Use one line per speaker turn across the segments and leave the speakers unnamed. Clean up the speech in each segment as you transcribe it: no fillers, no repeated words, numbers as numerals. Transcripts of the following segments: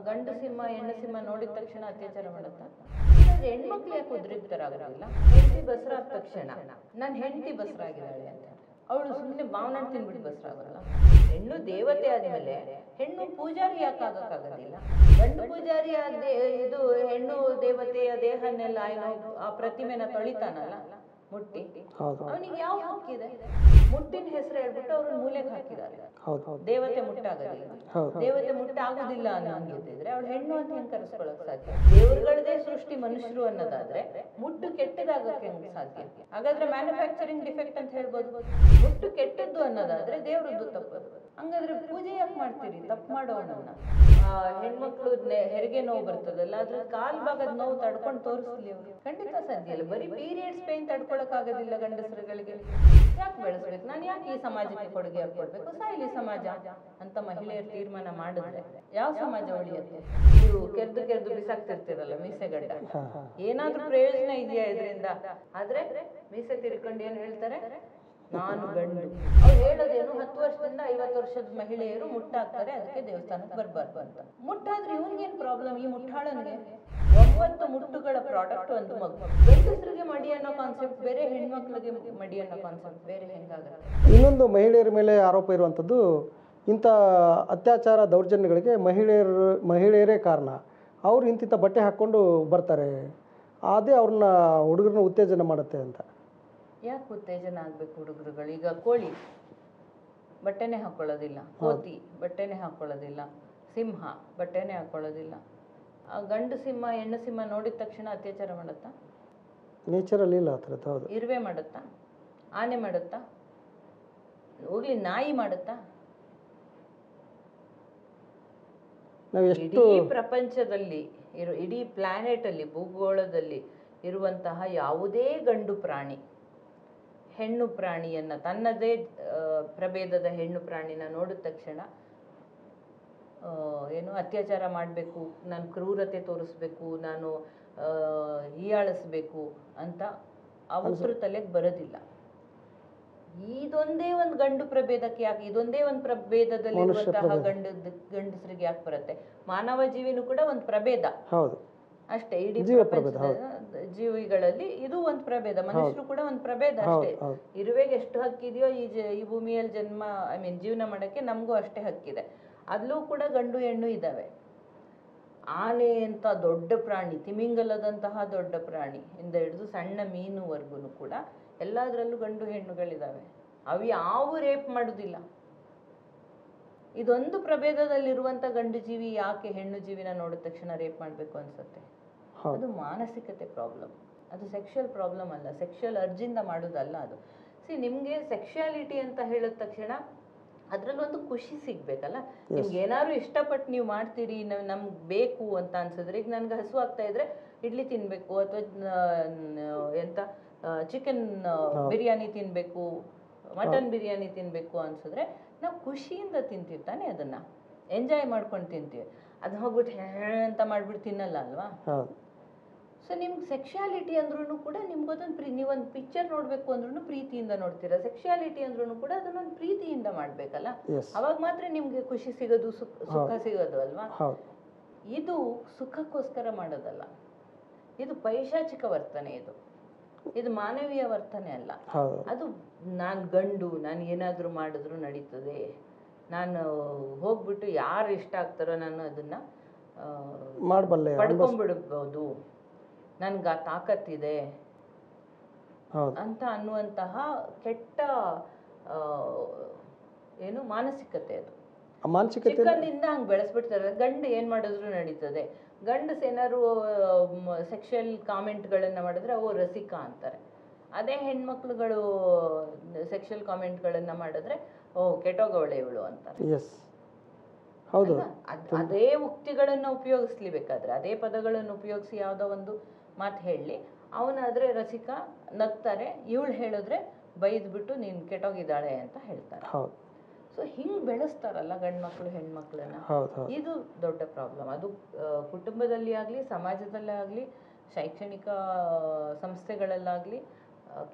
ಗಂಡು ಸಿಂಹ ಹೆಣ್ಣು ಸಿಂಹ ನೋಡಿದ ತಕ್ಷಣ ಅತ್ಯಾಚಾರ ಮಾಡುತ್ತಾ? ಹೆಣ್ಮಕ್ಳು ಯಾಕೆ ಉದ್ರಿಕ್ತರಾಗೋದಿಲ್ಲ? ಹೆಂಡತಿ ಬಸರಾದ ತಕ್ಷಣ ನನ್ನ ಹೆಂಡತಿ ಬಸರಾಗಿದ್ದಾಳೆ ಅಂತ ಅವಳು ಸುಮ್ಮನೆ ಮಾವನ ತಿನ್ಬಿಟ್ಟು ಬಸರಾಗಲ್ಲ. ಹೆಣ್ಣು ದೇವತೆ ಆದ್ಮೇಲೆ ಹೆಣ್ಣು ಪೂಜಾರಿ ಯಾಕೆ ಆಗಕ್ಕಾಗೋದಿಲ್ಲ? ಗಂಡು ಪೂಜಾರಿ ಇದು ಹೆಣ್ಣು ದೇವತೆಯ ದೇಹನ್ನೆಲ್ಲ ಏನೋ ಆ ಪ್ರತಿಮೆನ ತೊಳಿತಾನಲ್ಲ ಮುಟ್ಟಿ, ಅವನಿಗೆ ಯಾವ ಹಕ್ಕಿದೆ? ಮುಟ್ಟಿನ ಹೆಸರು ಹೇಳ್ಬಿಟ್ಟು ಅವ್ರನ್ನ ಮೂಲೆಗೆ ಹಾಕಿದ್ದಾರೆ. ದೇವತೆ ಮುಟ್ಟಾಗೋದಿಲ್ಲ, ದೇವತೆ ಮುಟ್ಟಾಗೋದಿಲ್ಲ ಅನ್ನೋಂಗಿದ್ರೆ ಅವಳು ಹೆಣ್ಣು ಅಂತ ಹೆಂಗ್ ಕರೆಸ್ಕೊಳಕ್ ಸಾಧ್ಯ? ದೇವರುಗಳದೇ ಸೃಷ್ಟಿ ಮನುಷ್ಯರು ಅನ್ನೋದಾದ್ರೆ ಮುಟ್ಟು ಕೆಟ್ಟದಾಗಕ್ಕೆ ಹೆಂಗ್ ಸಾಧ್ಯ? ಹಾಗಾದ್ರೆ ಮ್ಯಾನುಫ್ಯಾಕ್ಚರಿಂಗ್ ಡಿಫೆಕ್ಟ್ ಅಂತ ಹೇಳ್ಬೋದು. ಮುಟ್ಟು ಕೆಟ್ಟದ್ದು ಅನ್ನೋದಾದ್ರೆ ದೇವ್ರದ್ದು ತಪ್ಪದು. ಹಂಗಾದ್ರೆ ಪೂಜೆ ಯಾಕೆ ಮಾಡ್ತೀರಿ? ತಪ್ಪು ಮಾಡೋವನನ್ನ. ಹೆಣ್ಮಕ್ಳು ಹೆರಿಗೆ ನೋವು ಬರ್ತದಲ್ಲ, ಅದ್ರ ಕಾಲ್ ಭಾಗದ ನೋವು ತಡ್ಕೊಂಡು ತೋರಿಸ್ಲಿ ಅವ್ರು? ಖಂಡಿತ ಸಾಧ್ಯ ಇಲ್ಲ. ಬರೀ ಪೀರಿಯಡ್ಸ್ ಪೇನ್ ತಡ್ಕೊಳಕ್ ಆಗೋದಿಲ್ಲ ಗಂಡಸರುಗಳಿಗೆ. ಯಾಕೆ ಬೆಳೆಸ್ಬೇಕು? ನಾನು ಯಾಕೆ ಈ ಸಮಾಜಕ್ಕೆ ಕೊಡುಗೆ ಹಾಕೊಡ್ಬೇಕು? ಸಾಯಿಲಿ ಸಮಾಜ ಅಂತ ಮಹಿಳೆಯರು ತೀರ್ಮಾನ ಮಾಡಿದ್ರೆ ಯಾವ ಸಮಾಜ ಉಳಿಯುತ್ತೆ? ನೀವು ಕೆರ್ದು ಕೆರ್ದು ಬಿಸಾಕ್ತಿರ್ತೀರಲ್ಲ ಮೀಸೆಗಡ್ಡ, ಏನಾದ್ರೂ ಪ್ರಯೋಜನ ಇದೆಯಾ ಇದರಿಂದ? ಆದ್ರೆ ಮೀಸೆ ತಿರ್ಕೊಂಡು ಏನ್ ಹೇಳ್ತಾರೆ? ನಾನು ಗಂಡು. ಅವ್ರು ಹೇಳೋದೇನು? 10 ವರ್ಷದಿಂದ 50 ವರ್ಷದ ಮಹಿಳೆಯರು ಮುಟ್ಟಾಗ್ತಾರೆ, ಅದಕ್ಕೆ ದೇವಸ್ಥಾನಕ್ಕೆ ಬರ್ಬಾರ್ದು ಅಂತ. ಮುಟ್ಟಾದ್ರೆ ಇವನ್ಗೇನ್ ಪ್ರಾಬ್ಲಮ್? ಈ ಮುಟ್ಟಾಳನ್ಗೆ 9 ಮುಟ್ಟುಗಳ ಪ್ರಾಡಕ್ಟ್ ಒಂದು ಮಗು. ಗಂಡಸರಿಗೆ ಮಡಿ ಅನ್ನೋ ಕಾನ್ಸೆಪ್ಟ್ ಬೇರೆ, ಹೆಣ್ಮಕ್ಳಿಗೆ ಮಡಿ ಅನ್ನೋ ಕಾನ್ಸೆಪ್ಟ್ ಬೇರೆ. ಹೆಂಗಾಗುತ್ತೆ?
ಇನ್ನೊಂದು ಮಹಿಳೆಯರ ಮೇಲೆ ಆರೋಪ ಇರುವಂಥದ್ದು, ಇಂಥ ಅತ್ಯಾಚಾರ ದೌರ್ಜನ್ಯಗಳಿಗೆ ಮಹಿಳೆಯರೇ ಕಾರಣ. ಅವರು ಇಂತಿಂಥ ಬಟ್ಟೆ ಹಾಕ್ಕೊಂಡು ಬರ್ತಾರೆ, ಅದೇ ಅವ್ರನ್ನ ಹುಡುಗರನ್ನ ಉತ್ತೇಜನ ಮಾಡುತ್ತೆ ಅಂತ.
ಯಾಕೆ ಉತ್ತೇಜನ ಆಗ್ಬೇಕು ಹುಡುಗರುಗಳು? ಈಗ ಕೋಳಿ ಬಟ್ಟೆನೇ ಹಾಕೊಳ್ಳೋದಿಲ್ಲ, ಕೋತಿ ಬಟ್ಟೆನೇ ಹಾಕೊಳ್ಳೋದಿಲ್ಲ, ಸಿಂಹ ಬಟ್ಟೆನೇ ಹಾಕೊಳ್ಳೋದಿಲ್ಲ. ಗಂಡು ಸಿಂಹ ಹೆಣ್ಣು ಸಿಂಹ ನೋಡಿದ ತಕ್ಷಣ ಅತ್ಯಾಚಾರ ಮಾಡುತ್ತಾ?
ನೇಚರಲ್ಲಿ ಇಲ್ಲ ಆ ಥರದ್ದು. ಹೌದು.
ಇರುವೆ ಮಾಡುತ್ತಾ? ಆನೆ ಮಾಡುತ್ತಾ? ಹೋಗ್ಲಿ, ನಾಯಿ ಮಾಡುತ್ತಾ? ಇಡೀ ಪ್ರಪಂಚದಲ್ಲಿ ಇಡೀ ಪ್ಲಾನೆಟ್ ಅಲ್ಲಿ, ಭೂಗೋಳದಲ್ಲಿ ಇರುವಂತಹ ಯಾವುದೇ ಗಂಡು ಪ್ರಾಣಿ ಹೆಣ್ಣು ಪ್ರಾಣಿಯನ್ನ, ತನ್ನದೇ ಪ್ರಭೇದದ ಹೆಣ್ಣು ಪ್ರಾಣಿನ ನೋಡಿದ ತಕ್ಷಣ ಏನು ಅತ್ಯಾಚಾರ ಮಾಡಬೇಕು, ನಾನು ಕ್ರೂರತೆ ತೋರಿಸ್ಬೇಕು, ನಾನು ಹೀಯಾಳಿಸ್ಬೇಕು ಅಂತ ಅವ್ರ ತಲೆಗೆ ಬರೋದಿಲ್ಲ. ಇದೊಂದೇ ಒಂದು ಗಂಡು ಪ್ರಭೇದಕ್ಕೆ ಯಾಕೆ? ಇದೊಂದೇ ಒಂದು ಪ್ರಭೇದದಲ್ಲಿ ಇರುವಂತಹ ಗಂಡಸರಿಗೆ ಯಾಕೆ ಬರುತ್ತೆ? ಮಾನವ ಜೀವಿನೂ ಕೂಡ ಒಂದು ಪ್ರಭೇದ ಅಷ್ಟೇ. ಇಡೀ ಜೀವಿಗಳಲ್ಲಿ ಇದು ಒಂದು ಪ್ರಭೇದ, ಮನುಷ್ಯರು ಕೂಡ ಒಂದು ಪ್ರಭೇದ ಅಷ್ಟೇ. ಇರುವೆಗೆ ಎಷ್ಟು ಹಕ್ಕಿದೆಯೋ ಈ ಭೂಮಿಯಲ್ಲಿ ಜೀವನ ಮಾಡಕ್ಕೆ ನಮಗೂ ಅಷ್ಟೇ ಹಕ್ಕಿದೆ. ಅಲ್ಲೂ ಕೂಡ ಗಂಡು ಹೆಣ್ಣು ಇದ್ದಾವೆ. ಆನೆ ಅಂತ ದೊಡ್ಡ ಪ್ರಾಣಿ, ತಿಮಿಂಗಲದಂತಹ ದೊಡ್ಡ ಪ್ರಾಣಿ ಇಂದ ಹಿಡಿದು ಸಣ್ಣ ಮೀನುವರೆಗೂ ಕೂಡ ಎಲ್ಲದರಲ್ಲೂ ಗಂಡು ಹೆಣ್ಣುಗಳಿದ್ದಾವೆ. ಅವು ಯಾವ ರೇಪ್ ಮಾಡುದಿಲ್ಲ. ಇದೊಂದು ಪ್ರಭೇದದಲ್ಲಿರುವಂತ ಗಂಡು ಜೀವಿ ಯಾಕೆ ಹೆಣ್ಣು ಜೀವಿನ ನೋಡಿದ ತಕ್ಷಣ ರೇಪ್ ಮಾಡ್ಬೇಕು ಅನ್ಸುತ್ತೆ? ಅದು ಮಾನಸಿಕತೆ ಪ್ರಾಬ್ಲಮ್, ಅದು ಸೆಕ್ಷುವಲ್ ಪ್ರಾಬ್ಲಮ್ ಅಲ್ಲ, ಸೆಕ್ಷುವಲ್ ಅರ್ಜಿಂದ ಮಾಡೋದಲ್ಲ ಅದು. ನಿಮ್ಗೆ ಸೆಕ್ಷುಯಾಲಿಟಿ ಅಂತ ಹೇಳಿದ ತಕ್ಷಣ ಅದ್ರಲ್ಲಿ ಒಂದು ಖುಷಿ ಸಿಗ್ಬೇಕಲ್ಲ. ನಿಮ್ಗೆ ಏನಾದ್ರು ಇಷ್ಟಪಟ್ಟು ನೀವು ಮಾಡ್ತೀರಿ, ನಮ್ಗೆ ಬೇಕು ಅಂತ ಅನ್ಸಿದ್ರೆ, ಈಗ ನನ್ಗೆ ಹಸು ಆಗ್ತಾ ಇದ್ರೆ ಇಡ್ಲಿ ತಿನ್ಬೇಕು ಅಥವಾ ಎಂತ ಚಿಕನ್ ಬಿರಿಯಾನಿ ತಿನ್ಬೇಕು, ಮಟನ್ ಬಿರಿಯಾನಿ ತಿನ್ಬೇಕು ಅನ್ಸಿದ್ರೆ ನಾವು ಖುಷಿಯಿಂದ ತಿಂತಿರ್ತಾನೆ, ಅದನ್ನ ಎಂಜಾಯ್ ಮಾಡ್ಕೊಂಡು ತಿಂತೀವಿ. ಅದು ಹೋಗ್ಬಿಟ್ಟು ಅಂತ ಮಾಡ್ಬಿಟ್ಟು ತಿನ್ನಲ್ಲ ಅಲ್ವಾ? ಸೊ ನಿಮ್ಗೆ ಸೆಕ್ಷುಯಾಲಿಟಿ ಅಂದ್ರೂ ಕೂಡ ನಿಮ್ಗೊಂದೊಂದು ನೀವೊಂದು ಪಿಕ್ಚರ್ ನೋಡ್ಬೇಕು ಅಂದ್ರೂ ಪ್ರೀತಿಯಿಂದ ನೋಡ್ತೀರಾ. ಸೆಕ್ಷುಯಾಲಿಟಿ ಅಂದ್ರೂ ಕೂಡ ಅದನ್ನೊಂದು ಪ್ರೀತಿಯಿಂದ ಮಾಡ್ಬೇಕಲ್ಲ, ಅವಾಗ ಮಾತ್ರ ನಿಮ್ಗೆ ಖುಷಿ ಸಿಗೋದು, ಸುಖ ಸಿಗೋದು ಅಲ್ವಾ? ಇದು ಸುಖಕ್ಕೋಸ್ಕರ ಮಾಡೋದಲ್ಲ, ಇದು ಪೈಶಾಚಿಕ ವರ್ತನೆ, ಇದು ಮಾನವೀಯ ವರ್ತನೆ ಅಲ್ಲ. ಅದು ನಾನು ಗಂಡು, ನಾನು ಏನಾದ್ರೂ ಮಾಡಿದ್ರು ನಡೀತದೆ, ನಾನು ಹೋಗ್ಬಿಟ್ಟು ಯಾರು ಇಷ್ಟ ಆಗ್ತಾರೋ ನಾನು ಅದನ್ನ ಪಡ್ಕೊಂಡ್ಬಿಡ್ಬೋದು, ನನ್ಗೆ ಆ ತಾಕತ್ತಿದೆ ಅಂತ ಅನ್ನುವಂತಹ ಕೆಟ್ಟ ಏನು ಮಾನಸಿಕತೆ. ಅದು ಚಿಕ್ಕಂದಿಂದ ಹಂಗೆ ಬೆಳೆಸ್ಬಿಡ್ತಾರೆ. ಗಂಡು ಏನ್ ಮಾಡಿದ್ರು ನಡೀತದೆ, ಗಂಡಸ್ ಏನಾದ್ರು ಸೆಕ್ಷುವಲ್ ಕಾಮೆಂಟ್ಗಳನ್ನ ಮಾಡಿದ್ರೆ ಅವು ರಸಿಕಾ ಅಂತಾರೆ. ಅದೇ ಹೆಣ್ಮಕ್ಳುಗಳು ಸೆಕ್ಷುವಲ್ ಕಾಮೆಂಟ್ಗಳನ್ನ ಮಾಡಿದ್ರೆ ಕೆಟ್ಟೋಗವಳೆ ಇವಳು ಅಂತಾರೆ. ಅದೇ ಉಕ್ತಿಗಳನ್ನ ಉಪಯೋಗಿಸ್ಲಿ, ಬೇಕಾದ್ರೆ ಅದೇ ಪದಗಳನ್ನು ಉಪಯೋಗಿಸಿ ಯಾವ್ದೋ ಒಂದು ಮಾತು ಹೇಳಿ, ಅವನಾದ್ರೆ ರಸಿಕಾ ನಗ್ತಾರೆ, ಇವಳು ಹೇಳಿದ್ರೆ ಬೈದ್ಬಿಟ್ಟು ನೀನ್ ಕೆಟ್ಟೋಗಿದ್ದಾಳೆ ಅಂತ ಹೇಳ್ತಾರೆ. ಸೊ ಹಿಂಗ್ ಬೆಳೆಸ್ತಾರಲ್ಲ ಗಂಡ್ಮಕ್ಳು ಹೆಣ್ಮಕ್ಳನ್ನ, ಇದು ದೊಡ್ಡ ಪ್ರಾಬ್ಲಮ್. ಅದು ಕುಟುಂಬದಲ್ಲಿ ಆಗ್ಲಿ, ಸಮಾಜದಲ್ಲೇ ಆಗ್ಲಿ, ಶೈಕ್ಷಣಿಕ ಸಂಸ್ಥೆಗಳಲ್ಲಾಗ್ಲಿ,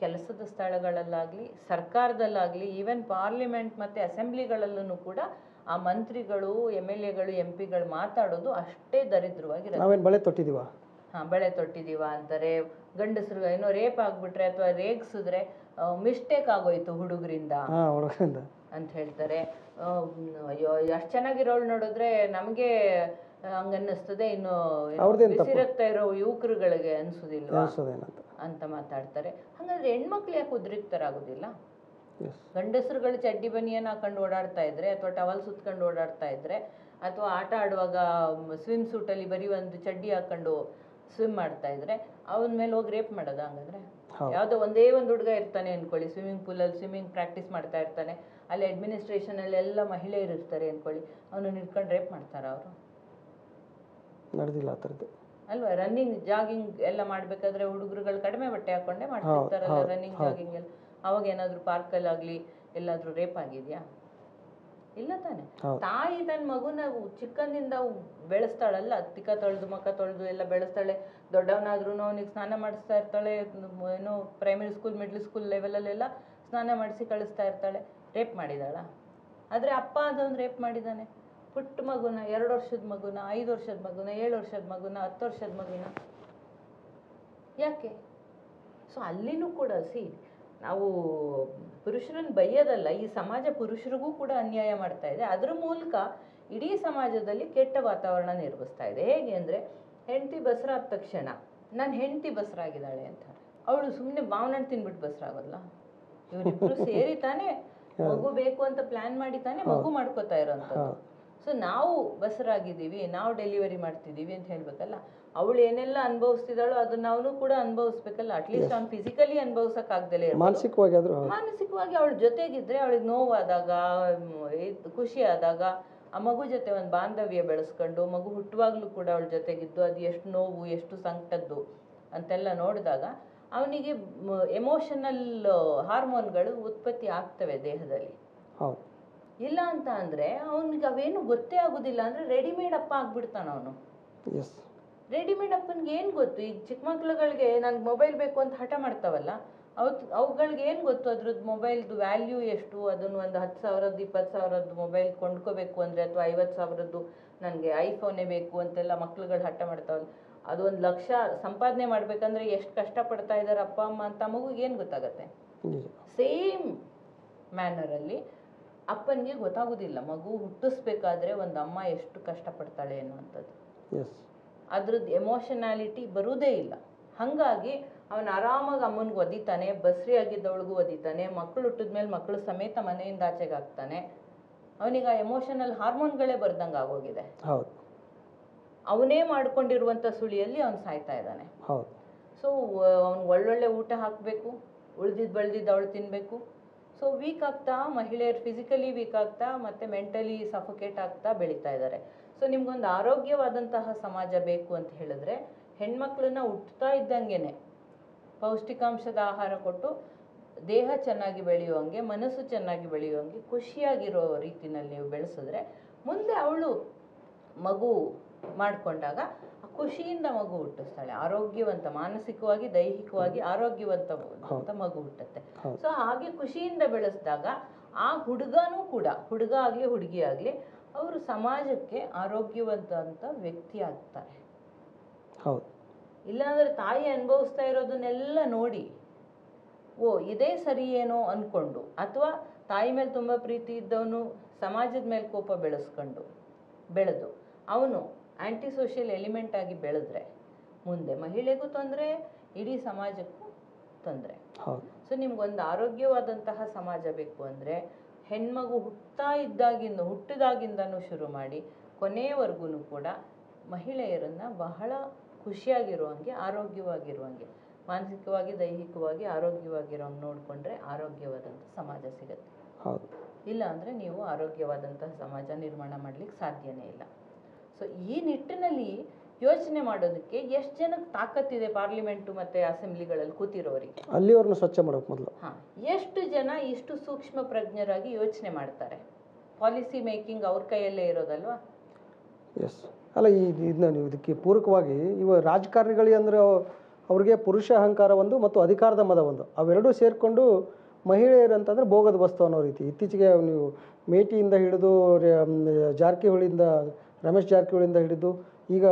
ಕೆಲಸದ ಸ್ಥಳಗಳಲ್ಲಾಗ್ಲಿ, ಸರ್ಕಾರದಲ್ಲಾಗ್ಲಿ, ಈವನ್ ಪಾರ್ಲಿಮೆಂಟ್ ಮತ್ತೆ ಅಸೆಂಬ್ಲಿಗಳಲ್ಲೂ ಕೂಡ ಆ ಮಂತ್ರಿಗಳು MLAಗಳು MP ಗಳು ಮಾತಾಡೋದು ಅಷ್ಟೇ ದರಿದ್ರವಾಗಿರುತ್ತೆ.
ನಾವೇನು ಬಳೆ ತೊಟ್ಟಿದೀವ?
ಬಳೆ ತೊಟ್ಟಿದೀವ ಅಂತಾರೆ. ಗಂಡಸರು ಏನೋ ರೇಪ್ ಆಗ್ಬಿಟ್ರೆ ಅಥವಾ ರೇಗ್ಸಿದ್ರೆ ಮಿಸ್ಟೇಕ್ ಆಗೋಯ್ತು ಹುಡುಗರಿಂದ ಅಂತ ಹೇಳ್ತಾರೆ. ಅಯ್ಯೋ ಎಷ್ಟು ಚೆನ್ನಾಗಿರೋಳು ನೋಡಿದ್ರೆ ನಮಗೆ ಹಂಗನ್ನಿಸ್ತದೆ, ಇನ್ನು ಬಿಸಿರಕ್ತಾ ಇರೋ ಯುವಕರುಗಳಿಗೆ ಅನ್ಸೋದಿಲ್ವಾ ಅಂತ ಮಾತಾಡ್ತಾರೆ. ಹಾಗಾದ್ರೆ ಹೆಣ್ಮಕ್ಳು ಯಾಕೆ ಉದ್ರಿಕ್ತರಾಗೋದಿಲ್ಲ? ಗಂಡಸರುಗಳು ಚಡ್ಡಿ ಬನಿಯನ್ ಹಾಕೊಂಡು ಓಡಾಡ್ತಾ ಇದ್ರೆ ಅಥವಾ ಟವಲ್ ಸುತ್ಕೊಂಡು ಓಡಾಡ್ತಾ ಇದ್ರೆ ಅಥವಾ ಆಟ ಆಡುವಾಗ ಸ್ವಿಮ್ ಸೂಟಲ್ಲಿ ಬರೀ ಒಂದು ಚಡ್ಡಿ ಹಾಕೊಂಡು ಸ್ವಿಮ್ ಮಾಡ್ತಾ ಇದ್ರೆ ಅವನ ಮೇಲೆ ಹೋಗಿ ರೇಪ್ ಮಾಡೋದ? ಹಂಗಂದ್ರೆ ಯಾವುದೋ ಒಂದೇ ಒಂದು ಹುಡುಗ ಇರ್ತಾನೆ ಅನ್ಕೊಳ್ಳಿ, ಸ್ವಿಮ್ಮಿಂಗ್ ಪೂಲಲ್ಲಿ ಸ್ವಿಮ್ಮಿಂಗ್ ಪ್ರಾಕ್ಟೀಸ್ ಮಾಡ್ತಾ ಇರ್ತಾನೆ, ಅಲ್ಲಿ ಅಡ್ಮಿನಿಸ್ಟ್ರೇಷನಲ್ಲಿ ಎಲ್ಲ ಮಹಿಳೆಯರು ಇರ್ತಾರೆ ಅನ್ಕೊಳ್ಳಿ, ಅವನು ನಿಂತ್ಕೊಂಡು ರೇಪ್ ಮಾಡ್ತಾರ? ಅವರು
ನಡೆದಿಲ್ಲ ಆ ಥರದ್ದು
ಅಲ್ವಾ? ರನ್ನಿಂಗ್ ಜಾಗಿಂಗ್ ಎಲ್ಲ ಮಾಡ್ಬೇಕಾದ್ರೆ ಹುಡುಗರುಗಳು ಕಡಿಮೆ ಬಟ್ಟೆ ಹಾಕೊಂಡೇ ಮಾಡ್ತಿರ್ತಾರಲ್ಲ ರನ್ನಿಂಗ್ ಜಾಗಿಂಗ್ ಎಲ್ಲ. ಅವಾಗ ಏನಾದ್ರು ಪಾರ್ಕಲ್ಲಾಗ್ಲಿ ಎಲ್ಲಾದ್ರೂ ರೇಪ್ ಆಗಿದ್ಯಾ? ಇಲ್ಲ ತಾನೆ. ತಾಯಿ ತನ್ನ ಮಗುನ ಚಿಕ್ಕಂದಿಂದ ಬೆಳೆಸ್ತಾಳಲ್ಲ, ತಿಕ್ಕ ತೊಳೆದು ಮಕ್ಕ ತೊಳೆದು ಎಲ್ಲ ಬೆಳೆಸ್ತಾಳೆ. ದೊಡ್ಡವನಾದ್ರೂ ಅವನಿಗೆ ಸ್ನಾನ ಮಾಡಿಸ್ತಾ ಇರ್ತಾಳೆ, ಏನೋ ಪ್ರೈಮರಿ ಸ್ಕೂಲ್ ಮಿಡ್ಲ್ ಸ್ಕೂಲ್ ಲೆವೆಲಲ್ಲೆಲ್ಲ ಸ್ನಾನ ಮಾಡಿಸಿ ಕಳಿಸ್ತಾ ಇರ್ತಾಳೆ. ರೇಪ್ ಮಾಡಿದಾಳ? ಆದರೆ ಅಪ್ಪ ಅದೊಂದು ರೇಪ್ ಮಾಡಿದ್ದಾನೆ. ಪುಟ್ಟ ಮಗುನ, 2 ವರ್ಷದ ಮಗುನ, 5 ವರ್ಷದ ಮಗುನ, 7 ವರ್ಷದ ಮಗುನ, 10 ವರ್ಷದ ಮಗುನ. ಯಾಕೆ? ಸೊ ಅಲ್ಲಿನೂ ಕೂಡ ನಾವು ಪುರುಷರನ್ನು ಬೈಯೋದಲ್ಲ, ಈ ಸಮಾಜ ಪುರುಷರಿಗೂ ಕೂಡ ಅನ್ಯಾಯ ಮಾಡ್ತಾ ಇದೆ. ಅದರ ಮೂಲಕ ಇಡೀ ಸಮಾಜದಲ್ಲಿ ಕೆಟ್ಟ ವಾತಾವರಣ ನಿರ್ಮಿಸ್ತಾ ಇದೆ. ಹೇಗೆ ಅಂದರೆ, ಹೆಂಡತಿ ಬಸರಾದ ತಕ್ಷಣ ನನ್ನ ಹೆಂಡತಿ ಬಸರಾಗಿದ್ದಾಳೆ ಅಂತ ಅವಳು ಸುಮ್ಮನೆ ಮಾವನಣ್ಣು ತಿನ್ಬಿಟ್ಟು ಬಸರಾಗೋಲ್ಲ. ಇವರಿಬ್ರು ಸೇರಿ ತಾನೇ ಮಗು ಬೇಕು ಅಂತ ಪ್ಲಾನ್ ಮಾಡಿ ತಾನೇ ಮಗು ಮಾಡ್ಕೋತಾ ಇರೋಂಥದ್ದು. ಸೊ ನಾವು ಬಸರಾಗಿದ್ದೀವಿ, ನಾವು ಡೆಲಿವರಿ ಮಾಡ್ತಿದ್ದೀವಿ ಅಂತ ಹೇಳ್ಬೇಕಲ್ಲ. ಅವಳು ಏನೆಲ್ಲ ಅನುಭವಿಸ್ತಿದ್ದಾಳೋ ಅದನ್ನ ಅವನು ಕೂಡ ಅನುಭವಿಸ್ಬೇಕಲ್ಲ. ಅಟ್ಲೀಸ್ಟ್ ಅವ್ನು ಫಿಸಿಕಲಿ ಅನುಭವಿಸೋಕ್ಕಾಗ್ದಲೇ ಮಾನಸಿಕವಾಗಿ ಅವಳ ಜೊತೆಗಿದ್ರೆ, ಅವಳಿಗೆ ನೋವಾದಾಗ ಖುಷಿ ಆದಾಗ ಆ ಮಗು ಜೊತೆ ಒಂದು ಬಾಂಧವ್ಯ ಬೆಳೆಸ್ಕೊಂಡು ಮಗು ಹುಟ್ಟುವಾಗ್ಲೂ ಕೂಡ ಅವಳ ಜೊತೆಗಿದ್ದು ಅದು ಎಷ್ಟು ನೋವು ಎಷ್ಟು ಸಂಕಟದ್ದು ಅಂತೆಲ್ಲ ನೋಡಿದಾಗ ಅವನಿಗೆ ಎಮೋಷನಲ್ ಹಾರ್ಮೋನ್ಗಳು ಉತ್ಪತ್ತಿ ಆಗ್ತವೆ ದೇಹದಲ್ಲಿ. ಇಲ್ಲ ಅಂತ ಅಂದರೆ ಅವನಿಗೆ ಅವೇನು ಗೊತ್ತೇ ಆಗೋದಿಲ್ಲ. ಅಂದರೆ ರೆಡಿಮೇಡ್ ಅಪ್ಪ ಆಗ್ಬಿಡ್ತಾನ ಅವನು. ರೆಡಿಮೇಡ್ ಅಪ್ಪನಿಗೆ ಏನು ಗೊತ್ತು? ಈಗ ಚಿಕ್ಕ ಮಕ್ಳುಗಳಿಗೆ ನನಗೆ ಮೊಬೈಲ್ ಬೇಕು ಅಂತ ಹಠ ಮಾಡ್ತಾವಲ್ಲ, ಅವುಗಳಿಗೆ ಏನು ಗೊತ್ತು ಅದ್ರದ್ದು ಮೊಬೈಲ್ದು ವ್ಯಾಲ್ಯೂ ಎಷ್ಟು? ಅದನ್ನು ಒಂದು 10,000 20,000 ಮೊಬೈಲ್ ಕೊಂಡ್ಕೋಬೇಕು ಅಂದರೆ ಅಥವಾ 50,000 ನನಗೆ ಐಫೋನೇ ಬೇಕು ಅಂತೆಲ್ಲ ಮಕ್ಳುಗಳು ಹಠ ಮಾಡ್ತಾವಲ್ಲ. ಅದು 1 ಲಕ್ಷ ಸಂಪಾದನೆ ಮಾಡಬೇಕಂದ್ರೆ ಎಷ್ಟು ಕಷ್ಟಪಡ್ತಾ ಇದ್ದಾರೆ ಅಪ್ಪ ಅಮ್ಮ ಅಂತ ಮಗುಗೆ ಏನು ಗೊತ್ತಾಗತ್ತೆ? ಸೇಮ್ ಮ್ಯಾನರಲ್ಲಿ ಅಪ್ಪನಿಗೆ ಗೊತ್ತಾಗೋದಿಲ್ಲ ಮಗು ಹುಟ್ಟಿಸ್ಬೇಕಾದ್ರೆ ಒಂದು ಅಮ್ಮ ಎಷ್ಟು ಕಷ್ಟಪಡ್ತಾಳೆ ಅನ್ನುವಂಥದ್ದು. ಅದ್ರದ್ದು ಎಮೋಷನಾಲಿಟಿ ಬರುವುದೇ ಇಲ್ಲ. ಹಾಗಾಗಿ ಅವನು ಆರಾಮಾಗಿ ಅಮ್ಮನಿಗೆ ಒದಿತಾನೆ, ಬಸ್ರಿ ಆಗಿದ್ದವಳಿಗೂ ಒದಿತಾನೆ, ಮಕ್ಕಳು ಹುಟ್ಟಿದ್ಮೇಲೆ ಮಕ್ಕಳು ಸಮೇತ ಮನೆಯಿಂದ ಆಚೆಗೆ ಹಾಕ್ತಾನೆ. ಅವನಿಗೆ ಆ ಎಮೋಷನಲ್ ಹಾರ್ಮೋನ್ಗಳೇ ಬರ್ದಂಗೆ ಆಗೋಗಿದೆ. ಅವನೇ ಮಾಡ್ಕೊಂಡಿರುವಂಥ ಸುಳಿಯಲ್ಲಿ ಅವನು ಸಾಯ್ತಾ ಇದ್ದಾನೆ. ಸೊ ಅವ್ನಿಗೆ ಒಳ್ಳೊಳ್ಳೆ ಊಟ ಹಾಕಬೇಕು, ಉಳ್ದಿದ್ದು ಬೆಳೆದಿದ್ದು ಅವಳು ತಿನ್ನಬೇಕು. ಸೊ ವೀಕ್ ಆಗ್ತಾ ಮಹಿಳೆಯರು ಫಿಸಿಕಲಿ ವೀಕ್ ಆಗ್ತಾ ಮತ್ತು ಮೆಂಟಲಿ ಸಫೋಕೇಟ್ ಆಗ್ತಾ ಬೆಳೀತಾ ಇದ್ದಾರೆ. ಸೊ ನಿಮ್ಗೊಂದು ಆರೋಗ್ಯವಾದಂತಹ ಸಮಾಜ ಬೇಕು ಅಂತ ಹೇಳಿದ್ರೆ ಹೆಣ್ಮಕ್ಳನ್ನ ಹುಟ್ಟುತ್ತಾ ಇದ್ದಂಗೆನೆ ಪೌಷ್ಟಿಕಾಂಶದ ಆಹಾರ ಕೊಟ್ಟು ದೇಹ ಚೆನ್ನಾಗಿ ಬೆಳೆಯುವಂಗೆ, ಮನಸ್ಸು ಚೆನ್ನಾಗಿ ಬೆಳೆಯುವಂಗೆ, ಖುಷಿಯಾಗಿರೋ ರೀತಿಯಲ್ಲಿ ನೀವು ಬೆಳೆಸಿದ್ರೆ ಮುಂದೆ ಅವಳು ಮಗು ಮಾಡಿಕೊಂಡಾಗ ಖುಷಿಯಿಂದ ಮಗು ಹುಟ್ಟಿಸ್ತಾಳೆ. ಆರೋಗ್ಯವಂತ, ಮಾನಸಿಕವಾಗಿ ದೈಹಿಕವಾಗಿ ಆರೋಗ್ಯವಂತ ಮಗು ಹುಟ್ಟುತ್ತೆ. ಸೊ ಹಾಗೆ ಖುಷಿಯಿಂದ ಬೆಳೆಸಿದಾಗ ಆ ಹುಡುಗನೂ ಕೂಡ, ಹುಡುಗ ಆಗಲಿ ಹುಡುಗಿ ಆಗಲಿ, ಅವರು ಸಮಾಜಕ್ಕೆ ಆರೋಗ್ಯವಂತ ಅಂತ ವ್ಯಕ್ತಿ ಆಗ್ತಾರೆ. ಇಲ್ಲಾಂದರೆ ತಾಯಿ ಅನುಭವಿಸ್ತಾ ಇರೋದನ್ನೆಲ್ಲ ನೋಡಿ ಓ ಇದೇ ಸರಿ ಏನೋ ಅಂದ್ಕೊಂಡು, ಅಥವಾ ತಾಯಿ ಮೇಲೆ ತುಂಬ ಪ್ರೀತಿ ಇದ್ದವನು ಸಮಾಜದ ಮೇಲೆ ಕೋಪ ಬೆಳೆದು ಅವನು ಆ್ಯಂಟಿ ಸೋಷಿಯಲ್ ಎಲಿಮೆಂಟ್ ಆಗಿ ಬೆಳೆದ್ರೆ ಮುಂದೆ ಮಹಿಳೆಗೂ ತೊಂದರೆ, ಇಡೀ ಸಮಾಜಕ್ಕೂ ತೊಂದರೆ. ಸೊ ನಿಮ್ಗೊಂದು ಆರೋಗ್ಯವಾದಂತಹ ಸಮಾಜ ಬೇಕು ಅಂದರೆ ಹೆಣ್ಮಗು ಹುಟ್ಟಿದಾಗಿಂದನೂ ಶುರು ಮಾಡಿ ಕೊನೆಯವರೆಗೂ ಕೂಡ ಮಹಿಳೆಯರನ್ನು ಬಹಳ ಖುಷಿಯಾಗಿರುವಂಗೆ, ಆರೋಗ್ಯವಾಗಿರುವಂಗೆ, ಮಾನಸಿಕವಾಗಿ ದೈಹಿಕವಾಗಿ ಆರೋಗ್ಯವಾಗಿರೋಂಗೆ ನೋಡಿಕೊಂಡ್ರೆ ಆರೋಗ್ಯವಾದಂಥ ಸಮಾಜ ಸಿಗುತ್ತೆ. ಇಲ್ಲ ಅಂದರೆ ನೀವು ಆರೋಗ್ಯವಾದಂತಹ ಸಮಾಜ ನಿರ್ಮಾಣ ಮಾಡಲಿಕ್ಕೆ ಸಾಧ್ಯನೇ ಇಲ್ಲ. ಸೊ ಈ ನಿಟ್ಟಿನಲ್ಲಿ ಯೋಚನೆ ಮಾಡೋದಕ್ಕೆ ಎಷ್ಟು ಜನಕ್ಕೆ ತಾಕತ್ತಿದೆ ಪಾರ್ಲಿಮೆಂಟು ಮತ್ತು ಅಸೆಂಬ್ಲಿಗಳಲ್ಲಿ ಕೂತಿರೋರಿಗೆ?
ಅಲ್ಲಿಯವ್ರನ್ನ ಸ್ವಚ್ಛ ಮಾಡೋಕೆ ಮೊದಲು
ಎಷ್ಟು ಜನ ಇಷ್ಟು ಸೂಕ್ಷ್ಮ ಪ್ರಜ್ಞರಾಗಿ ಯೋಚನೆ ಮಾಡ್ತಾರೆ? ಪಾಲಿಸಿ ಮೇಕಿಂಗ್ ಅವ್ರ ಕೈಯಲ್ಲೇ ಇರೋದಲ್ವಾ?
ಅಲ್ಲ, ಇದಕ್ಕೆ ಪೂರಕವಾಗಿ ರಾಜಕಾರಣಿಗಳಿಗೆ ಅಂದರೆ ಅವ್ರಿಗೆ ಪುರುಷ ಅಹಂಕಾರ ಒಂದು ಮತ್ತು ಅಧಿಕಾರದ ಮದ ಒಂದು, ಅವೆರಡೂ ಸೇರಿಕೊಂಡು ಮಹಿಳೆಯರು ಅಂತಂದರೆ ಭೋಗದ ವಸ್ತು ಅನ್ನೋ ರೀತಿ. ಇತ್ತೀಚೆಗೆ ನೀವು ಮೇಟಿಯಿಂದ ಹಿಡಿದು ಜಾರಕಿಹೊಳಿಯಿಂದ ರಮೇಶ್ ಜಾರಕಿಹೊಳಿಯಿಂದ ಹಿಡಿದು ಈಗ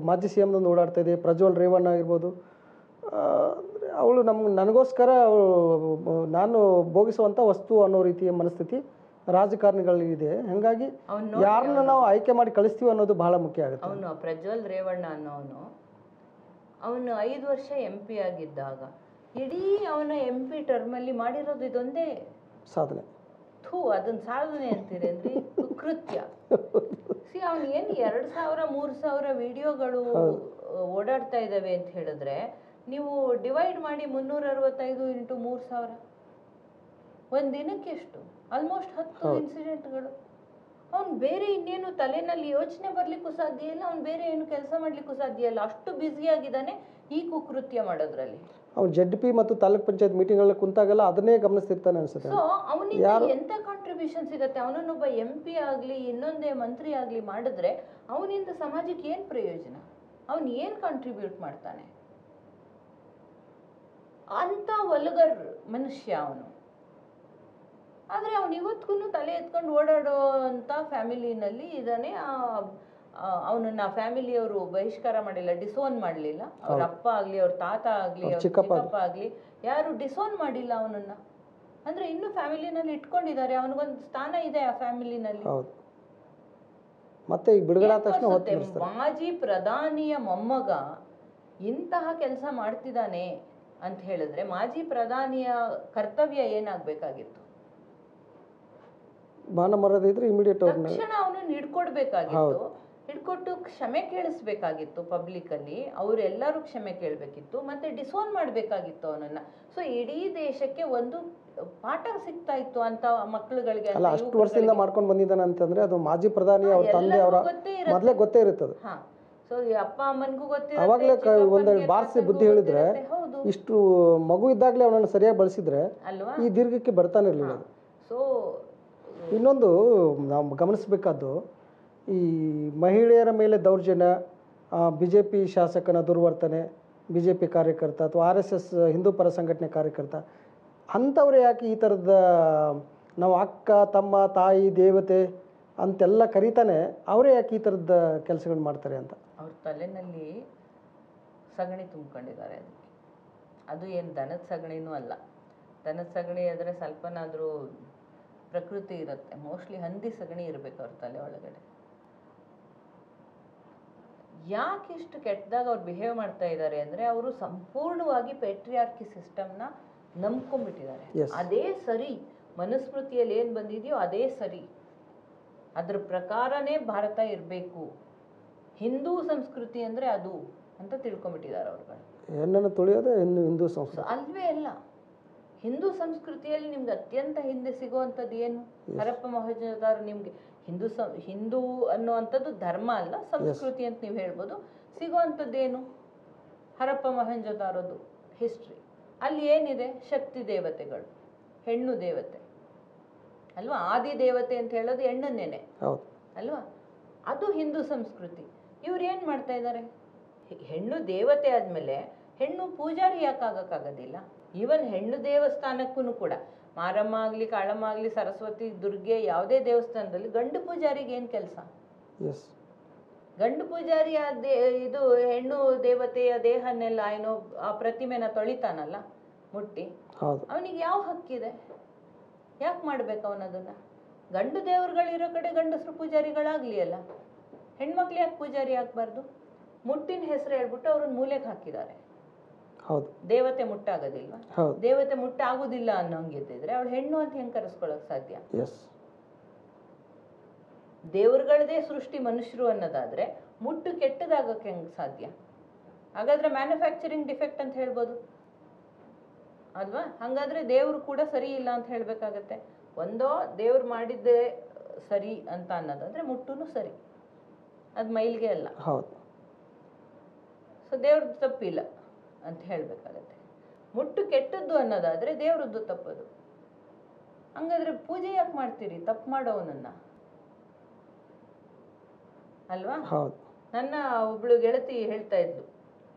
ಮಾಜಿ ಸಿ ಎಮ್ನೊಂದು ಓಡಾಡ್ತಾ ಇದೆ, ಪ್ರಜ್ವಲ್ ರೇವಣ್ಣ ಆಗಿರ್ಬೋದು. ಅವಳು ನನಗೋಸ್ಕರ ನಾನು ಭೋಗಿಸುವಂಥ ವಸ್ತು ಅನ್ನೋ ರೀತಿಯ ಮನಸ್ಥಿತಿ ರಾಜಕಾರಣಿಗಳಿದೆ. ಹಾಗಾಗಿ ಯಾರನ್ನ ನಾವು ಆಯ್ಕೆ ಮಾಡಿ ಕಳಿಸ್ತೀವಿ ಅನ್ನೋದು ಬಹಳ ಮುಖ್ಯ ಆಗುತ್ತೆ.
ಅವನು ಪ್ರಜ್ವಲ್ ರೇವಣ್ಣ ಅನ್ನೋನು ಅವನು 5 ವರ್ಷ MP ಆಗಿದ್ದಾಗ ಇಡೀ ಅವನ MP ಟರ್ಮಲ್ಲಿ ಮಾಡಿರೋದು ಇದೊಂದೇ
ಸಾಧನೆ.
ಅದನ್ನ ಸಾಧನೆ ಅಂತೀರಿ ಅಂದ್ರೆ ಕೃತ್ಯ. ಅವನು ಏನು 2000-3000 ವಿಡಿಯೋಗಳು ಓಡಾಡ್ತಾ ಇದ್ದಾವೆ ಅಂತ ಹೇಳಿದ್ರೆ ನೀವು ಡಿವೈಡ್ ಮಾಡಿ 365 × 3000 ಒಂದು ದಿನಕ್ಕೆ ಎಷ್ಟು? ಆಲ್ಮೋಸ್ಟ್ 10 ಇನ್ಸಿಡೆಂಟ್ಗಳು. ಅವ್ನು ಬೇರೆ ಇನ್ನೇನು ತಲೆನಲ್ಲಿ ಯೋಚನೆ ಬರ್ಲಿಕ್ಕೂ ಸಾಧ್ಯ ಇಲ್ಲ, ಅವ್ನು ಬೇರೆ ಏನು ಕೆಲಸ ಮಾಡ್ಲಿಕ್ಕೂ ಸಾಧ್ಯ ಇಲ್ಲ, ಅಷ್ಟು ಬ್ಯುಸಿಯಾಗಿದ್ದಾನೆ ಈ ಕುಕೃತ್ಯ ಮಾಡೋದ್ರಲ್ಲಿ.
ಅವ್ನು ZP ಮತ್ತು ತಾಲೂಕ್ ಪಂಚಾಯತ್ ಮೀಟಿಂಗ್ಗಳಲ್ಲಿ ಕುಂತಾಗೆಲ್ಲ ಅದನ್ನೇ ಗಮನಿಸ್ತಿರ್ತಾನೆ ಅನ್ಸುತ್ತೆ.
ಸೊ ಅವನಿಗೆ ಎಂತ ಕಾಂಟ್ರಿಬ್ಯೂಷನ್ ಸಿಗುತ್ತೆ? ಅವನನ್ನೊಬ್ಬ MP ಆಗಲಿ ಇನ್ನೊಂದೇ ಮಂತ್ರಿ ಆಗಲಿ ಮಾಡಿದ್ರೆ ಅವನಿಂದ ಸಮಾಜಕ್ಕೆ ಏನು ಪ್ರಯೋಜನ? ಅವನು ಏನು ಕಾಂಟ್ರಿಬ್ಯೂಟ್ ಮಾಡ್ತಾನೆ? ಅಂತ ವಲ್ಗರ್ ಮನುಷ್ಯ ಅವನು. ಆದರೆ ಅವನು ಇವತ್ತಿಗೂ ತಲೆ ಎತ್ಕೊಂಡು ಓಡಾಡೋ ಅಂತ ಫ್ಯಾಮಿಲಿನಲ್ಲಿ ಇದ್ದಾನೆ. ಅವನನ್ನ ಫ್ಯಾಮಿಲಿಯವರು ಬಹಿಷ್ಕಾರ ಮಾಡಿಲ್ಲ, ಡಿಸೋನ್ ಮಾಡಲಿಲ್ಲ. ಅವ್ರ ಅಪ್ಪ ಆಗಲಿ, ಅವ್ರ ತಾತ ಆಗಲಿ, ಅವ್ರ ಚಿಕ್ಕಪ್ಪ ಆಗಲಿ ಯಾರು ಡಿಸೋನ್ ಮಾಡಿಲ್ಲ ಅವನನ್ನ. ಅಂದ್ರೆ ಇನ್ನೂ ಫ್ಯಾಮಿಲಿನಲ್ಲಿ ಇಟ್ಕೊಂಡಿದ್ದಾರೆ, ಅವನಿಗೊಂದು ಸ್ಥಾನ ಇದೆ ಆ ಫ್ಯಾಮಿಲಿನಲ್ಲಿ.
ಮತ್ತೆ ಈಗ ಬಿಡುಗಡೆ ಆದ ತಕ್ಷಣ
ಮಾಜಿ ಪ್ರಧಾನಿಯ ಮೊಮ್ಮಗ ಇಂತಹ ಕೆಲಸ ಮಾಡ್ತಿದ್ದಾನೆ ಅಂತ ಹೇಳಿದ್ರೆ ಮಾಜಿ ಪ್ರಧಾನಿಯ ಕರ್ತವ್ಯ ಏನಾಗಬೇಕಾಗಿತ್ತು?
ಮಾನ ಮರ್ಯಾದೆ ಇದ್ರೆ ಇಮಿಡಿಯೇಟ್
ತಕ್ಷಣ ಅವನನ್ನು ಹಿಡ್ಕೊಡ್ಬೇಕಾಗಿತ್ತು, ಹಿಡ್ಕೊಟ್ಟು ಕ್ಷಮೆ ಕೇಳಿಸ್ಬೇಕಾಗಿತ್ತು ಪಬ್ಲಿಕ್ ಅಲ್ಲಿ. ಅವರೆಲ್ಲರೂ ಕ್ಷಮೆ ಕೇಳಬೇಕಿತ್ತು, ಮತ್ತೆ ಡಿಸೋನ್ ಮಾಡಬೇಕಾಗಿತ್ತು ಅವನನ್ನ. ಸೊ ಇಡೀ ದೇಶಕ್ಕೆ ಒಂದು ಪಾಠ ಸಿಗ್ತಾ ಇತ್ತು ಅಂತ ಮಕ್ಕಳುಗಳಿಗೆ.
ಅಲ್ಲ, ಅಷ್ಟು ವರ್ಷದಿಂದ ಮಾಡ್ಕೊಂಡು ಬಂದಿದ್ದಾನೆ ಅಂತಂದ್ರೆ ಅದು ಮಾಜಿ ಪ್ರಧಾನಿ ಅವ್ರ ತಂದೆ ಅವರ ಮೊದಲೇ ಗೊತ್ತೇ ಇರುತ್ತದೆ.
ಸೊ ಅಪ್ಪ ಅಮ್ಮನಿಗೂ ಗೊತ್ತಿರುತ್ತೆ.
ಅವಾಗಲೇ ಒಂದೆರಡು ಬಾರಿಸಿ ಬುದ್ಧಿ ಹೇಳಿದ್ರೆ, ಇಷ್ಟು ಮಗು ಇದ್ದಾಗಲೇ ಅವನನ್ನು ಸರಿಯಾಗಿ ಬಳಸಿದ್ರೆ ಈ ದೀರ್ಘಕ್ಕೆ ಬರ್ತಾನೆ ಇರಲಿಲ್ಲ.
ಸೊ
ಇನ್ನೊಂದು ನಾವು ಗಮನಿಸಬೇಕಾದ್ದು, ಈ ಮಹಿಳೆಯರ ಮೇಲೆ ದೌರ್ಜನ್ಯ, BJP ಶಾಸಕನ ದುರ್ವರ್ತನೆ, BJP ಕಾರ್ಯಕರ್ತ ಅಥವಾ RSS ಹಿಂದೂ ಪರ ಸಂಘಟನೆ ಕಾರ್ಯಕರ್ತ ಅಂಥವ್ರು ಯಾಕೆ ಈ ಥರದ ನಾವು ಅಕ್ಕ ತಮ್ಮ ತಾಯಿ ದೇವತೆ ಅಂತೆಲ್ಲ ಕರೀತಾನೆ, ಅವರೇ ಯಾಕೆ ಈ ಥರದ ಕೆಲಸಗಳು ಮಾಡ್ತಾರೆ ಅಂತ.
ಅವ್ರ ತಲೆನಲ್ಲಿ ಸಗಣಿ ತುಂಬ್ಕೊಂಡಿದ್ದಾರೆ. ಅದಕ್ಕೆ ಅದು ಏನು ದನದ ಸಗಣಿನೂ ಅಲ್ಲ. ದನದ ಸಗಣಿ ಆದರೆ ಸ್ವಲ್ಪನಾದರೂ ಪ್ರಕೃತಿ ಇರುತ್ತೆ, ಮೋಸ್ಟ್ಲಿ ಹಂದಿ ಸಗಣಿ ಇರಬೇಕು ಅವ್ರ ತಲೆ ಒಳಗಡೆ. ಯಾಕೆ ಇಷ್ಟು ಕೆಟ್ಟದಾಗ ಅವ್ರು ಬಿಹೇವ್ ಮಾಡ್ತಾ ಇದ್ದಾರೆ ಅಂದರೆ ಅವರು ಸಂಪೂರ್ಣವಾಗಿ ಪೇಟ್ರಿಯಾರ್ಕಿ ಸಿಸ್ಟಮ್ನ ನಂಬ್ಕೊಂಡ್ಬಿಟ್ಟಿದ್ದಾರೆ. ಅದೇ ಸರಿ, ಮನುಸ್ಮೃತಿಯಲ್ಲಿ ಏನು ಬಂದಿದೆಯೋ ಅದೇ ಸರಿ, ಅದ್ರ ಪ್ರಕಾರನೇ ಭಾರತ ಇರಬೇಕು, ಹಿಂದೂ ಸಂಸ್ಕೃತಿ ಅಂದರೆ ಅದು ಅಂತ ತಿಳ್ಕೊಂಬಿಟ್ಟಿದ್ದಾರೆ ಅವ್ರುಗಳು.
ಏನನ್ನು ತುಳಿಯೋದೇ ಹಿಂದೂ ಸಂಸ್ಕೃತಿ
ಅಲ್ವೇ ಅಲ್ಲ. ಹಿಂದೂ ಸಂಸ್ಕೃತಿಯಲ್ಲಿ ನಿಮ್ಗೆ ಅತ್ಯಂತ ಹಿಂದೆ ಸಿಗುವಂಥದ್ದು ಏನು? ಹರಪ್ಪ ಮೊಹೆಂಜೊದಾರೋ. ನಿಮಗೆ ಹಿಂದೂ ಅನ್ನುವಂಥದ್ದು ಧರ್ಮ ಅಲ್ಲ, ಸಂಸ್ಕೃತಿ ಅಂತ ನೀವು ಹೇಳ್ಬೋದು. ಸಿಗುವಂಥದ್ದೇನು? ಹರಪ್ಪ ಮೊಹೆಂಜೊದಾರೋದು ಹಿಸ್ಟ್ರಿ. ಅಲ್ಲಿ ಏನಿದೆ? ಶಕ್ತಿ ದೇವತೆಗಳು, ಹೆಣ್ಣು ದೇವತೆ ಅಲ್ವಾ? ಆದಿ ದೇವತೆ ಅಂತ ಹೇಳೋದು ಹೆಣ್ಣನ್ನೇನೆ ಅಲ್ವಾ? ಅದು ಹಿಂದೂ ಸಂಸ್ಕೃತಿ. ಇವ್ರು ಏನು ಮಾಡ್ತಾ ಇದ್ದಾರೆ? ಹೆಣ್ಣು ದೇವತೆ ಆದಮೇಲೆ ಹೆಣ್ಣು ಪೂಜಾರಿ ಯಾಕಾಗಕ್ಕಾಗೋದಿಲ್ಲ? ಈವನ್ ಹೆಣ್ಣು ದೇವಸ್ಥಾನಕ್ಕೂ ಕೂಡ, ಮಾರಮ್ಮ ಆಗಲಿ, ಕಾಳಮ್ಮ ಆಗಲಿ, ಸರಸ್ವತಿ, ದುರ್ಗೆ, ಯಾವುದೇ ದೇವಸ್ಥಾನದಲ್ಲಿ ಗಂಡು ಪೂಜಾರಿಗೆ ಏನು ಕೆಲಸ? ಗಂಡು ಪೂಜಾರಿ ಇದು ಹೆಣ್ಣು ದೇವತೆಯ ದೇಹನ್ನೆಲ್ಲ ಏನೋ ಆ ಪ್ರತಿಮೆನ ತೊಳಿತಾನಲ್ಲ ಮುಟ್ಟಿ, ಅವನಿಗೆ ಯಾವ ಹಕ್ಕಿದೆ? ಯಾಕೆ ಮಾಡ್ಬೇಕು ಅವನದನ್ನ? ಗಂಡು ದೇವರುಗಳಿರೋ ಕಡೆ ಗಂಡಸರು ಪೂಜಾರಿಗಳಾಗ್ಲಿ ಅಲ್ಲ, ಹೆಣ್ಮಕ್ಳು ಯಾಕೆ ಪೂಜಾರಿ ಆಗ್ಬಾರ್ದು? ಮುಟ್ಟಿನ ಹೆಸರು ಹೇಳ್ಬಿಟ್ಟು ಅವ್ರನ್ನ ಮೂಲೆಗೆ ಹಾಕಿದ್ದಾರೆ. ದೇವತೆ ಮುಟ್ಟಾಗೋದಿಲ್ವಾ? ದೇವತೆ ಮುಟ್ಟಾಗೋದಿಲ್ಲ ಅನ್ನೋಂಗಿದ್ದಿದ್ರೆ ಅವಳು ಹೆಣ್ಣು ಅಂತ ಹೆಂಗೆ ಕರೆಸ್ಕೊಳಕ್ ಸಾಧ್ಯ? ದೇವರುಗಳದೇ ಸೃಷ್ಟಿ ಮನುಷ್ಯರು ಅನ್ನೋದಾದ್ರೆ ಮುಟ್ಟು ಕೆಟ್ಟದಾಗಕ್ಕೆ ಹೆಂಗೆ ಸಾಧ್ಯ? ಹಾಗಾದ್ರೆ ಮ್ಯಾನುಫ್ಯಾಕ್ಚರಿಂಗ್ ಡಿಫೆಕ್ಟ್ ಅಂತ ಹೇಳ್ಬೋದು ಅಲ್ವಾ? ಹಾಗಾದ್ರೆ ದೇವರು ಕೂಡ ಸರಿ ಇಲ್ಲ ಅಂತ ಹೇಳ್ಬೇಕಾಗತ್ತೆ. ಒಂದೋ ದೇವ್ರು ಮಾಡಿದ್ದೇ ಸರಿ ಅಂತ ಅನ್ನೋದಾದ್ರೆ ಮುಟ್ಟುನು ಸರಿ, ಅದು ಮೈಲ್ಗೆ ಅಲ್ಲ. ಸೊ ದೇವ್ರದ್ದು ತಪ್ಪಿಲ್ಲ ಅಂತ ಹೇಳ್ಬೇಕಾಗತ್ತೆ. ಮುಟ್ಟು ಕೆಟ್ಟದ್ದು ಅನ್ನೋದಾದ್ರೆ ದೇವ್ರದ್ದು ತಪ್ಪದು. ಹಂಗಾದ್ರೆ ಪೂಜೆ ಯಾಕೆ ಮಾಡ್ತೀರಿ ತಪ್ಪು ಮಾಡೋವನನ್ನ ಅಲ್ವಾ? ನನ್ನ ಒಬ್ಳು ಗೆಳತಿ ಹೇಳ್ತಾ ಇದ್ಲು,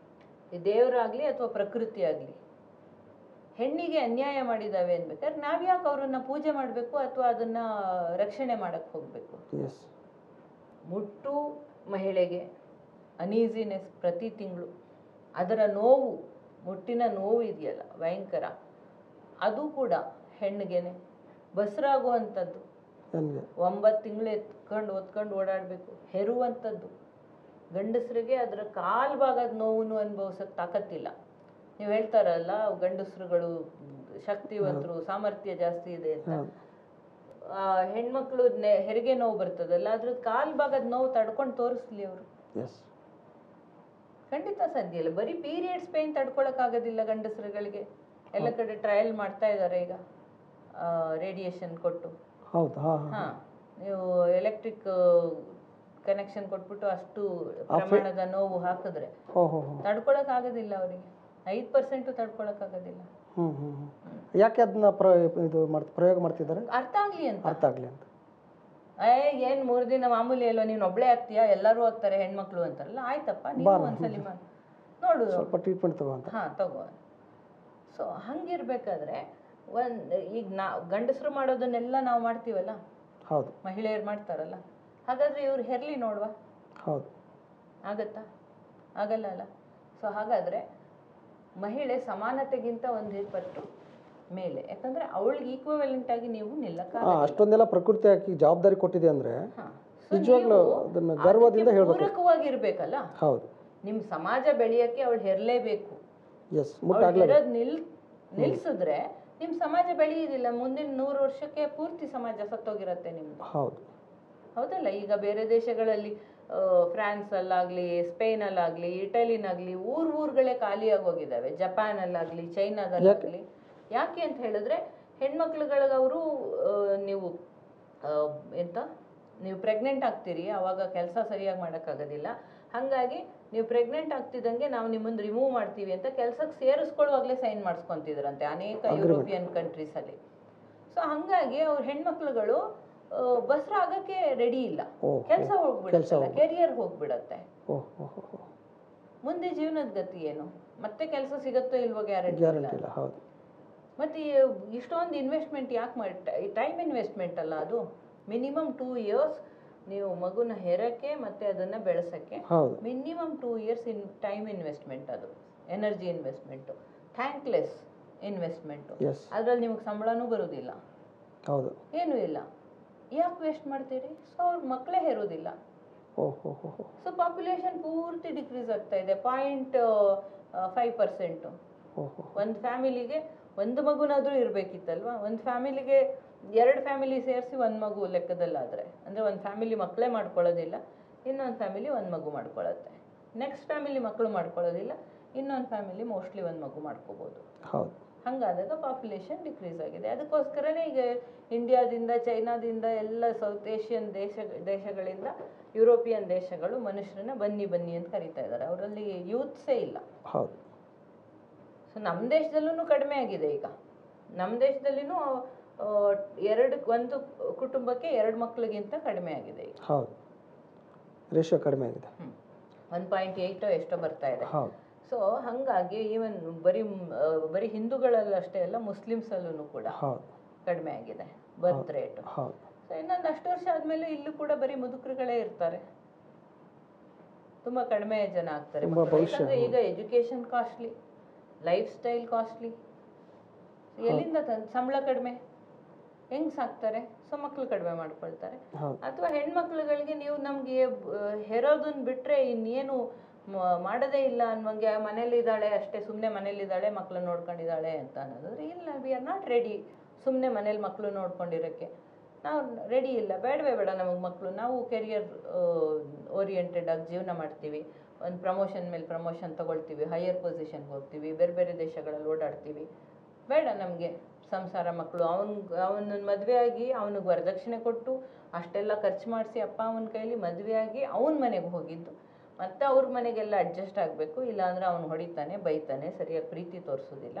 ಈ ದೇವರಾಗ್ಲಿ ಅಥವಾ ಪ್ರಕೃತಿ ಆಗ್ಲಿ ಹೆಣ್ಣಿಗೆ ಅನ್ಯಾಯ ಮಾಡಿದ್ದಾವೆ ಅನ್ಬೇಕಾದ್ರೆ ನಾವು ಯಾಕೆ ಅವರನ್ನ ಪೂಜೆ ಮಾಡಬೇಕು ಅಥವಾ ಅದನ್ನ ರಕ್ಷಣೆ ಮಾಡಕ್ಕೆ ಹೋಗಬೇಕು?
ಎಸ್.
ಮುಟ್ಟು ಮಹಿಳೆಗೆ ಅನೀಸಿನೆಸ್ ಪ್ರತಿ ತಿಂಗಳು, ಅದರ ನೋವು, ಮುಟ್ಟಿನ ನೋವು ಇದೆಯಲ್ಲ ಭಯಂಕರ, ಅದು ಕೂಡ ಹೆಣ್ಣಿಗೆನೆ. ಬಸರಾಗುವಂಥದ್ದು, 9 ತಿಂಗಳು ಹೊತ್ಕೊಂಡು ಓಡಾಡಬೇಕು, ಹೆರುವಂಥದ್ದು. ಗಂಡಸರಿಗೆ ಅದರ ಕಾಲು ಭಾಗದ ನೋವನ್ನು ಅನುಭವಿಸೋಕ್ಕೆ ತಾಕತ್ತಿಲ್ಲ. ನೀವು ಹೇಳ್ತಾರಲ್ಲ ಗಂಡಸರುಗಳು ಶಕ್ತಿವಂತರು, ಸಾಮರ್ಥ್ಯ ಜಾಸ್ತಿ ಇದೆ ಅಂತ. ಹೆಣ್ಮಕ್ಳು ಹೆರಿಗೆ ನೋವು ಬರ್ತದಲ್ಲ, ಅದ್ರ ಕಾಲು ಭಾಗದ ನೋವು ತಡ್ಕೊಂಡು ತೋರಿಸ್ಲಿ ಅವರು. ಖಂಡಿತ ಸಾಧ್ಯ ಇಲ್ಲ. ಬರೀ ಪೀರಿಯಡ್ಸ್ ಪೇನ್ ತಡ್ಕೊಳಕ್ಕಾಗೋದಿಲ್ಲ ಗಂಡಸರುಗಳಿಗೆ. ಎಲ್ಲ ಕಡೆ ಟ್ರಯಲ್ ಮಾಡ್ತಾ ಇದ್ದಾರೆ ಈಗ, ರೇಡಿಯೇಷನ್ ಕೊಟ್ಟು. ನೀವು ಎಲೆಕ್ಟ್ರಿಕ್ ಕನೆಕ್ಷನ್ ಕೊಟ್ಬಿಟ್ಟು ಅಷ್ಟು ಪ್ರಮಾಣದ ನೋವು ಹಾಕಿದ್ರೆ ತಡ್ಕೊಳಕ್ಕಾಗೋದಿಲ್ಲ ಅವರಿಗೆ. 5% ತಡ್ಕೊಳಕ್ಕಾಗೋದಿಲ್ಲ.
ಯಾಕೆ ಅದನ್ನ ಪ್ರಯೋಗ ಮಾಡ್ತಿದ್ದಾರೆ?
ಅರ್ಥ ಆಗ್ಲಿ ಅಂತ. ಏನ್ 3 ದಿನ ಮಾಮೂಲಿ ಅಲ್ವಾ, ನೀನ್ ಒಬ್ಳೆ ಆಗ್ತೀಯಾ, ಎಲ್ಲರೂ ಆಗ್ತಾರೆ ಹೆಣ್ಮಕ್ಳು ಅಂತಾರಲ್ಲ, ಆಯ್ತಪ್ಪ ನೀವು ಒಂದ್ಸಲಿ ನೋಡು,
ಸ್ವಲ್ಪ ಟ್ರೀಟ್ಮೆಂಟ್
ತಗೋ. ಸೊ ಹಂಗಿರ್ಬೇಕಾದ್ರೆ ಈಗ ಗಂಡಸರು ಮಾಡೋದನ್ನೆಲ್ಲ ನಾವು ಮಾಡ್ತೀವಲ್ಲ,
ಹೌದು,
ಮಹಿಳೆಯರು ಮಾಡ್ತಾರಲ್ಲ, ಹಾಗಾದ್ರೆ ಇವ್ರು ಹೆರ್ಲಿ ನೋಡುವ,
ಹೌದು,
ಆಗತ್ತಾ? ಆಗಲ್ಲ ಅಲ್ಲ. ಸೊ ಹಾಗಾದ್ರೆ ಮಹಿಳೆ ಸಮಾನತೆಗಿಂತ 1 ಪಟ್ಟು ಮೇಲೆ, ಯಾಕಂದ್ರೆ ಅವಳಿಗೆ ಈಕ್ವಲೆಂಟ್ ಆಗಿ ನೀವು ನಿಲ್ಲಕ್ಕಾಗಲ್ಲ.
ಅಷ್ಟೊಂದೆಲ್ಲ ಪ್ರಕೃತಿ ಹಾಕಿ ಜವಾಬ್ದಾರಿ ಕೊಟ್ಟಿದೆ ಅಂದ್ರೆ ನಿಜವಾಗ್ಲೂ ಅದನ್ನ ಗರ್ವದಿಂದ ಹೇಳ್ಬೇಕು.
ಪೂರಕವಾಗಿರ್ಬೇಕಲ್ಲ.
ಹೌದು,
ನಿಮ್ ಸಮಾಜ ಬೆಳೆಯಕ್ಕೆ ಅವಳು ಹೆರ್ಲೇಬೇಕು. ನಿಲ್ಸಿದ್ರೆ ನಿಮ್ ಸಮಾಜ ಬೆಳೆಯುವುದಿಲ್ಲ. ಮುಂದಿನ 100 ವರ್ಷಕ್ಕೆ ಪೂರ್ತಿ ಸಮಾಜ ಸತ್ತೋಗಿರತ್ತೆ ನಿಮ್ದು. ಹೌದಲ್ಲ? ಈಗ ಬೇರೆ ದೇಶಗಳಲ್ಲಿ ಫ್ರಾನ್ಸ್ ಅಲ್ಲಾಗ್ಲಿ, ಸ್ಪೇನ್ ಅಲ್ಲಾಗ್ಲಿ, ಇಟಲಿನಾಗ್ಲಿ ಊರುಗಳೇ ಖಾಲಿಯಾಗಿ ಹೋಗಿದ್ದಾವೆ. ಜಪಾನ್ ಅಲ್ಲಾಗ್ಲಿ, ಚೈನಾದಲ್ಲಾಗ್ಲಿ. ಯಾಕೆ ಅಂತ ಹೇಳಿದ್ರೆ ಹೆಣ್ಮಕ್ಳುಗಳಿಗೆ ಅವರು ನೀವು ಪ್ರೆಗ್ನೆಂಟ್ ಆಗ್ತೀರಿ, ಅವಾಗ ಕೆಲಸ ಸರಿಯಾಗಿ ಮಾಡೋಕ್ಕಾಗೋದಿಲ್ಲ, ಹಾಗಾಗಿ ನೀವು ಪ್ರೆಗ್ನೆಂಟ್ ಆಗ್ತಿದ್ದಂಗೆ ನಾವು ನಿಮ್ಮನ್ನು ರಿಮೂವ್ ಮಾಡ್ತೀವಿ ಅಂತ ಕೆಲಸಕ್ಕೆ ಸೇರಿಸ್ಕೊಳ್ಳುವಾಗಲೇ ಸೈನ್ ಮಾಡಿಸ್ಕೊಂತಿದ್ರಂತೆ ಅನೇಕ ಯುರೋಪಿಯನ್ ಕಂಟ್ರೀಸಲ್ಲಿ. ಸೊ ಹಾಗಾಗಿ ಅವ್ರ ಹೆಣ್ಮಕ್ಳುಗಳು ಬಸ್ರ ಆಗಕ್ಕೆ ರೆಡಿ ಇಲ್ಲ. ಕೆಲಸ ಹೋಗ್ಬಿಡುತ್ತೆ, ಕೆರಿಯರ್ ಹೋಗ್ಬಿಡತ್ತೆ. ಮುಂದೆ ಜೀವನದ ಗತಿ ಏನು? ಮತ್ತೆ ಕೆಲಸ ಸಿಗತ್ತೋ ಇಲ್ವೋ ಗ್ಯಾರಂಟಿ ಇಲ್ಲ. ಮತ್ತೆ ಇಷ್ಟೊಂದು ಇನ್ವೆಸ್ಟ್ಮೆಂಟ್ ಯಾಕೆ ಮಾಡಿ? ಟೈಮ್ ಇನ್ವೆಸ್ಟ್ಮೆಂಟ್ ಅಲ್ಲ ಅದು. ಮಿನಿಮಮ್ 2 ಇಯರ್ಸ್ ನೀವು ಮಗುನ ಹೆರಕ್ಕೆ ಮತ್ತೆ ಅದನ್ನ ಬೆಳೆಸಕ್ಕೆ ಮಿನಿಮಮ್ 2 ಇಯರ್ಸ್ ಟೈಮ್ ಇನ್ವೆಸ್ಟ್ಮೆಂಟ್. ಅದು ಎನರ್ಜಿ ಇನ್ವೆಸ್ಟ್ಮೆಂಟು, ಥ್ಯಾಂಕ್ಲೆಸ್ ಇನ್ವೆಸ್ಟ್ಮೆಂಟು. ಅದ್ರಲ್ಲಿ ನಿಮಗೆ ಸಂಬಳನೂ ಬರೋದಿಲ್ಲ, ಏನೂ ಇಲ್ಲ. ಯಾಕೆ ವೇಸ್ಟ್ ಮಾಡ್ತೀರಿ? ಸೊ ಅವ್ರ ಮಕ್ಕಳೇ ಹೆರೋದಿಲ್ಲ. ಸೊ ಪಾಪ್ಯುಲೇಷನ್ ಪೂರ್ತಿ ಡಿಕ್ರೀಸ್ ಆಗ್ತಾ ಇದೆ. 0.5%. ಒಂದು ಫ್ಯಾಮಿಲಿಗೆ 1 ಮಗುನಾದ್ರೂ ಇರ್ಬೇಕಿತ್ತಲ್ವಾ? ಒಂದು ಫ್ಯಾಮಿಲಿಗೆ 2 ಫ್ಯಾಮಿಲಿ ಸೇರಿಸಿ 1 ಮಗು ಲೆಕ್ಕದಲ್ಲಾದ್ರೆ, ಅಂದ್ರೆ ಒಂದು ಫ್ಯಾಮಿಲಿ ಮಕ್ಕಳೇ ಮಾಡ್ಕೊಳ್ಳೋದಿಲ್ಲ, ಇನ್ನೊಂದು ಫ್ಯಾಮಿಲಿ 1 ಮಗು ಮಾಡ್ಕೊಳ್ಳುತ್ತೆ. ನೆಕ್ಸ್ಟ್ ಫ್ಯಾಮಿಲಿ ಮಕ್ಕಳು ಮಾಡ್ಕೊಳ್ಳೋದಿಲ್ಲ, ಇನ್ನೊಂದು ಫ್ಯಾಮಿಲಿ ಮೋಸ್ಟ್ಲಿ 1 ಮಗು ಮಾಡ್ಕೋಬಹುದು. ಹಂಗಾದಾಗ ಪಾಪ್ಯುಲೇಷನ್ ಡಿಕ್ರೀಸ್ ಆಗಿದೆ. ಅದಕ್ಕೋಸ್ಕರನೇ ಈಗ ಇಂಡಿಯಾದಿಂದ, ಚೈನಾದಿಂದ, ಎಲ್ಲ ಸೌತ್ ಏಷ್ಯನ್ ದೇಶಗಳಿಂದ ಯುರೋಪಿಯನ್ ದೇಶಗಳು ಮನುಷ್ಯರನ್ನ ಬನ್ನಿ ಬನ್ನಿ ಅಂತ ಕರೀತಾ ಇದ್ದಾರೆ. ಅವರಲ್ಲಿ ಯೂತ್ಸೇ ಇಲ್ಲ. ಸೊ ನಮ್ಮ ದೇಶದಲ್ಲೂ ಕಡಿಮೆ ಆಗಿದೆ. ಈಗ ನಮ್ಮ ದೇಶದಲ್ಲಿನೂ ಒಂದು ಕುಟುಂಬಕ್ಕೆ 2 ಮಕ್ಕಳಿಗಿಂತ ಕಡಿಮೆ ಆಗಿದೆ. ಈಗ
ರೇಷಿಯೋ ಕಡಿಮೆ ಆಗಿದೆ.
1.8 ಎಷ್ಟೋ ಬರ್ತಾ ಇದೆ. ಸೊ ಹಂಗಾಗಿ ಈವನ್ ಬರೀ ಹಿಂದೂಗಳಲ್ಲಷ್ಟೇ ಅಲ್ಲ, ಮುಸ್ಲಿಮ್ಸ್ ಅಲ್ಲೂ ಕೂಡ ಕಡಿಮೆ ಆಗಿದೆ ಬರ್ತ್ ರೇಟ್. ಸೊ ಇನ್ನೊಂದು ಅಷ್ಟು ವರ್ಷ ಆದ್ಮೇಲೆ ಇಲ್ಲೂ ಕೂಡ ಬರೀ ಮುದುಕರುಗಳೇ ಇರ್ತಾರೆ, ತುಂಬಾ ಕಡಿಮೆ ಜನ ಆಗ್ತಾರೆ. ಯಾಕಂದ್ರೆ ಈಗ education costly, life style costly. ಎಲ್ಲಿಂದ ಸಂಬಳ ಕಡಿಮೆ, ಹೆಂಗ್ ಸಾಕ್ತಾರೆ? ಸೊ ಮಕ್ಳು ಕಡಿಮೆ ಮಾಡ್ಕೊಳ್ತಾರೆ. ಅಥವಾ ಹೆಣ್ಮಕ್ಳುಗಳಿಗೆ ನೀವು ನಮ್ಗೆ ಹೆರೋದನ್ನ ಬಿಟ್ರೆ ಇನ್ನೇನು ಮಾಡೋದೇ ಇಲ್ಲ ಅನ್ನೋಂಗೆ, ಮನೇಲಿದ್ದಾಳೆ ಅಷ್ಟೇ, ಸುಮ್ಮನೆ ಮನೇಲಿದ್ದಾಳೆ, ಮಕ್ಳು ನೋಡ್ಕೊಂಡಿದ್ದಾಳೆ ಅಂತ ಅನ್ನೋದಾದ್ರೆ ಇಲ್ಲ. ವಿ ಆರ್ ನಾಟ್ ರೆಡಿ ಸುಮ್ಮನೆ ಮನೇಲಿ ಮಕ್ಕಳು ನೋಡ್ಕೊಂಡಿರೋಕ್ಕೆ. ನಾವು ರೆಡಿ ಇಲ್ಲ, ಬೇಡವೇ ಬೇಡ ನಮಗೆ ಮಕ್ಕಳು. ನಾವು ಕೆರಿಯರ್ ಓರಿಯೆಂಟೆಡ್ ಆಗಿ ಜೀವನ ಮಾಡ್ತೀವಿ, ಒಂದು ಪ್ರಮೋಷನ್ ಮೇಲೆ ಪ್ರಮೋಷನ್ ತೊಗೊಳ್ತೀವಿ, ಹೈಯರ್ ಪೊಸಿಷನ್ಗೆ ಹೋಗ್ತೀವಿ, ಬೇರೆ ಬೇರೆ ದೇಶಗಳಲ್ಲಿ ಓಡಾಡ್ತೀವಿ. ಬೇಡ ನಮಗೆ ಸಂಸಾರ, ಮಕ್ಕಳು. ಅವನನ್ನ ಮದುವೆ ಆಗಿ ಅವನಿಗೆ ವರದಕ್ಷಿಣೆ ಕೊಟ್ಟು ಅಷ್ಟೆಲ್ಲ ಖರ್ಚು ಮಾಡಿಸಿ ಅಪ್ಪ ಅವನ ಕೈಲಿ ಮದುವೆ ಆಗಿ ಅವನ ಮನೆಗೆ ಹೋಗಿದ್ದು, ಮತ್ತೆ ಅವ್ರ ಮನೆಗೆಲ್ಲ ಅಡ್ಜಸ್ಟ್ ಆಗಬೇಕು. ಇಲ್ಲಾಂದ್ರೆ ಅವನು ಹೊಡಿತಾನೆ, ಬೈತಾನೆ, ಸರಿಯಾಗಿ ಪ್ರೀತಿ ತೋರಿಸೋದಿಲ್ಲ.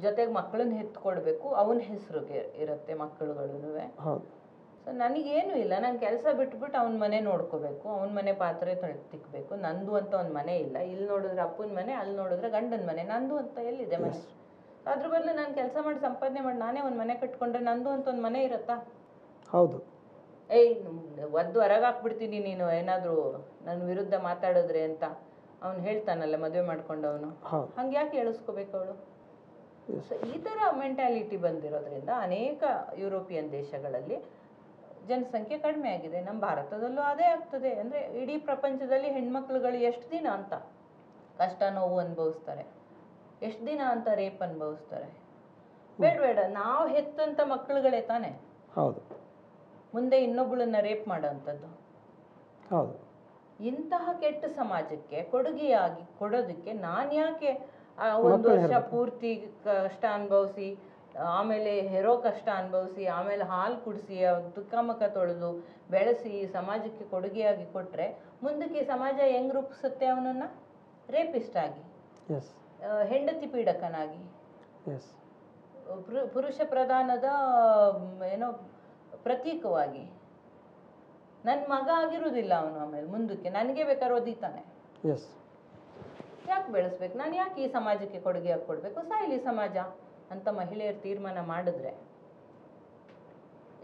ಜೊತೆಗೆ ಮಕ್ಕಳನ್ನ ಹೆತ್ಕೊಡ್ಬೇಕು, ಅವನ ಹೆಸರಿಗೆ ಇರುತ್ತೆ ಮಕ್ಕಳುಗಳೂ. ಸೊ ನನಗೇನು ಇಲ್ಲ, ನಾನು ಕೆಲಸ ಬಿಟ್ಬಿಟ್ಟು ಅವನ ಮನೆ ನೋಡ್ಕೋಬೇಕು, ಅವನ ಮನೆ ಪಾತ್ರೆ ತಿಕ್ಕಬೇಕು. ನಂದು ಅಂತ ಒಂದು ಮನೆ ಇಲ್ಲ. ಇಲ್ಲಿ ನೋಡಿದ್ರೆ ಅಪ್ಪನ ಮನೆ, ಅಲ್ಲಿ ನೋಡಿದ್ರೆ ಗಂಡನ ಮನೆ. ನಂದು ಅಂತ ಎಲ್ಲಿದೆ ಮನೆ? ಅದ್ರ ಬದಲು ನಾನು ಕೆಲಸ ಮಾಡಿ ಸಂಪಾದನೆ ಮಾಡಿ ನಾನೇ ಒಂದು ಮನೆ ಕಟ್ಕೊಂಡ್ರೆ ನಂದು ಅಂತ ಒಂದು ಮನೆ ಇರುತ್ತಾ?
ಹೌದು.
ಏಯ್ ಒದ್ದು ಹೊರಗಾಕ್ಬಿಡ್ತೀನಿ ನೀನು ಏನಾದರೂ ನನ್ನ ವಿರುದ್ಧ ಮಾತಾಡಿದ್ರೆ ಅಂತ ಅವ್ನು ಹೇಳ್ತಾನಲ್ಲ ಮದುವೆ ಮಾಡ್ಕೊಂಡವನು. ಹಂಗೆ ಯಾಕೆ ಹೇಳಿಸ್ಕೋಬೇಕು ಅವಳು? ಸೊ ಈ ಥರ ಮೆಂಟ್ಯಾಲಿಟಿ ಬಂದಿರೋದ್ರಿಂದ ಅನೇಕ ಯುರೋಪಿಯನ್ ದೇಶಗಳಲ್ಲಿ ಜನಸಂಖ್ಯೆ ಕಡಿಮೆ ಆಗಿದೆ. ನಮ್ಮ ಭಾರತದಲ್ಲೂ ಅದೇ ಆಗ್ತದೆ. ಅಂದರೆ ಇಡೀ ಪ್ರಪಂಚದಲ್ಲಿ ಹೆಣ್ಮಕ್ಳುಗಳು ಎಷ್ಟು ದಿನ ಅಂತ ಕಷ್ಟ ನೋವು ಅನುಭವಿಸ್ತಾರೆ, ಎಷ್ಟು ದಿನ ಅಂತ ರೇಪ್ ಅನುಭವಿಸ್ತಾರೆ? ಬೇಡ, ನಾವು ಹೆತ್ತಂಥ ಮಕ್ಕಳುಗಳೇ ತಾನೆ
ಹೌದು
ಮುಂದೆ ಇನ್ನೊಬ್ಬಳನ್ನ ರೇಪ್ ಮಾಡೋಂಥದ್ದು.
ಹೌದು.
ಇಂತಹ ಕೆಟ್ಟ ಸಮಾಜಕ್ಕೆ ಕೊಡುಗೆಯಾಗಿ ಕೊಡೋದಕ್ಕೆ ನಾನು ಯಾಕೆ ಒಂದು ವರ್ಷ ಪೂರ್ತಿ ಕಷ್ಟ ಅನುಭವಿಸಿ, ಆಮೇಲೆ ಹೆರೋ ಕಷ್ಟ ಅನುಭವಿಸಿ, ಆಮೇಲೆ ಹಾಲು ಕುಡಿಸಿ ತುಕ್ಕಮಕ್ಕ ತೊಳೆದು ಬೆಳೆಸಿ ಸಮಾಜಕ್ಕೆ ಕೊಡುಗೆಯಾಗಿ ಕೊಟ್ಟರೆ ಮುಂದಕ್ಕೆ ಸಮಾಜ ಹೆಂಗೆ ರೂಪಿಸುತ್ತೆ ಅವನನ್ನು? ರೇಪಿಸ್ಟ್ ಆಗಿ, ಹೆಂಡತಿ ಪೀಡಕನಾಗಿ, ಪುರುಷ ಪ್ರಧಾನದ ಏನೋ ಪ್ರತೀಕವಾಗಿ. ನನ್ನ ಮಗ ಆಗಿರೋದಿಲ್ಲ ಅವನು, ಆಮೇಲೆ ಮುಂದಕ್ಕೆ ನನಗೆ ಬೇಕಾದ್ರೆ ಒದೀತಾನೆ. ಯಾಕೆ ಬೆಳೆಸ್ಬೇಕು? ನಾನು ಯಾಕೆ ಈ ಸಮಾಜಕ್ಕೆ ಕೊಡುಗೆ ಯಾಕೆ ಕೊಡಬೇಕು? ಸಾಯಿಲಿ ಸಮಾಜ ಅಂತ ಮಹಿಳೆಯರು ತೀರ್ಮಾನ ಮಾಡಿದ್ರೆ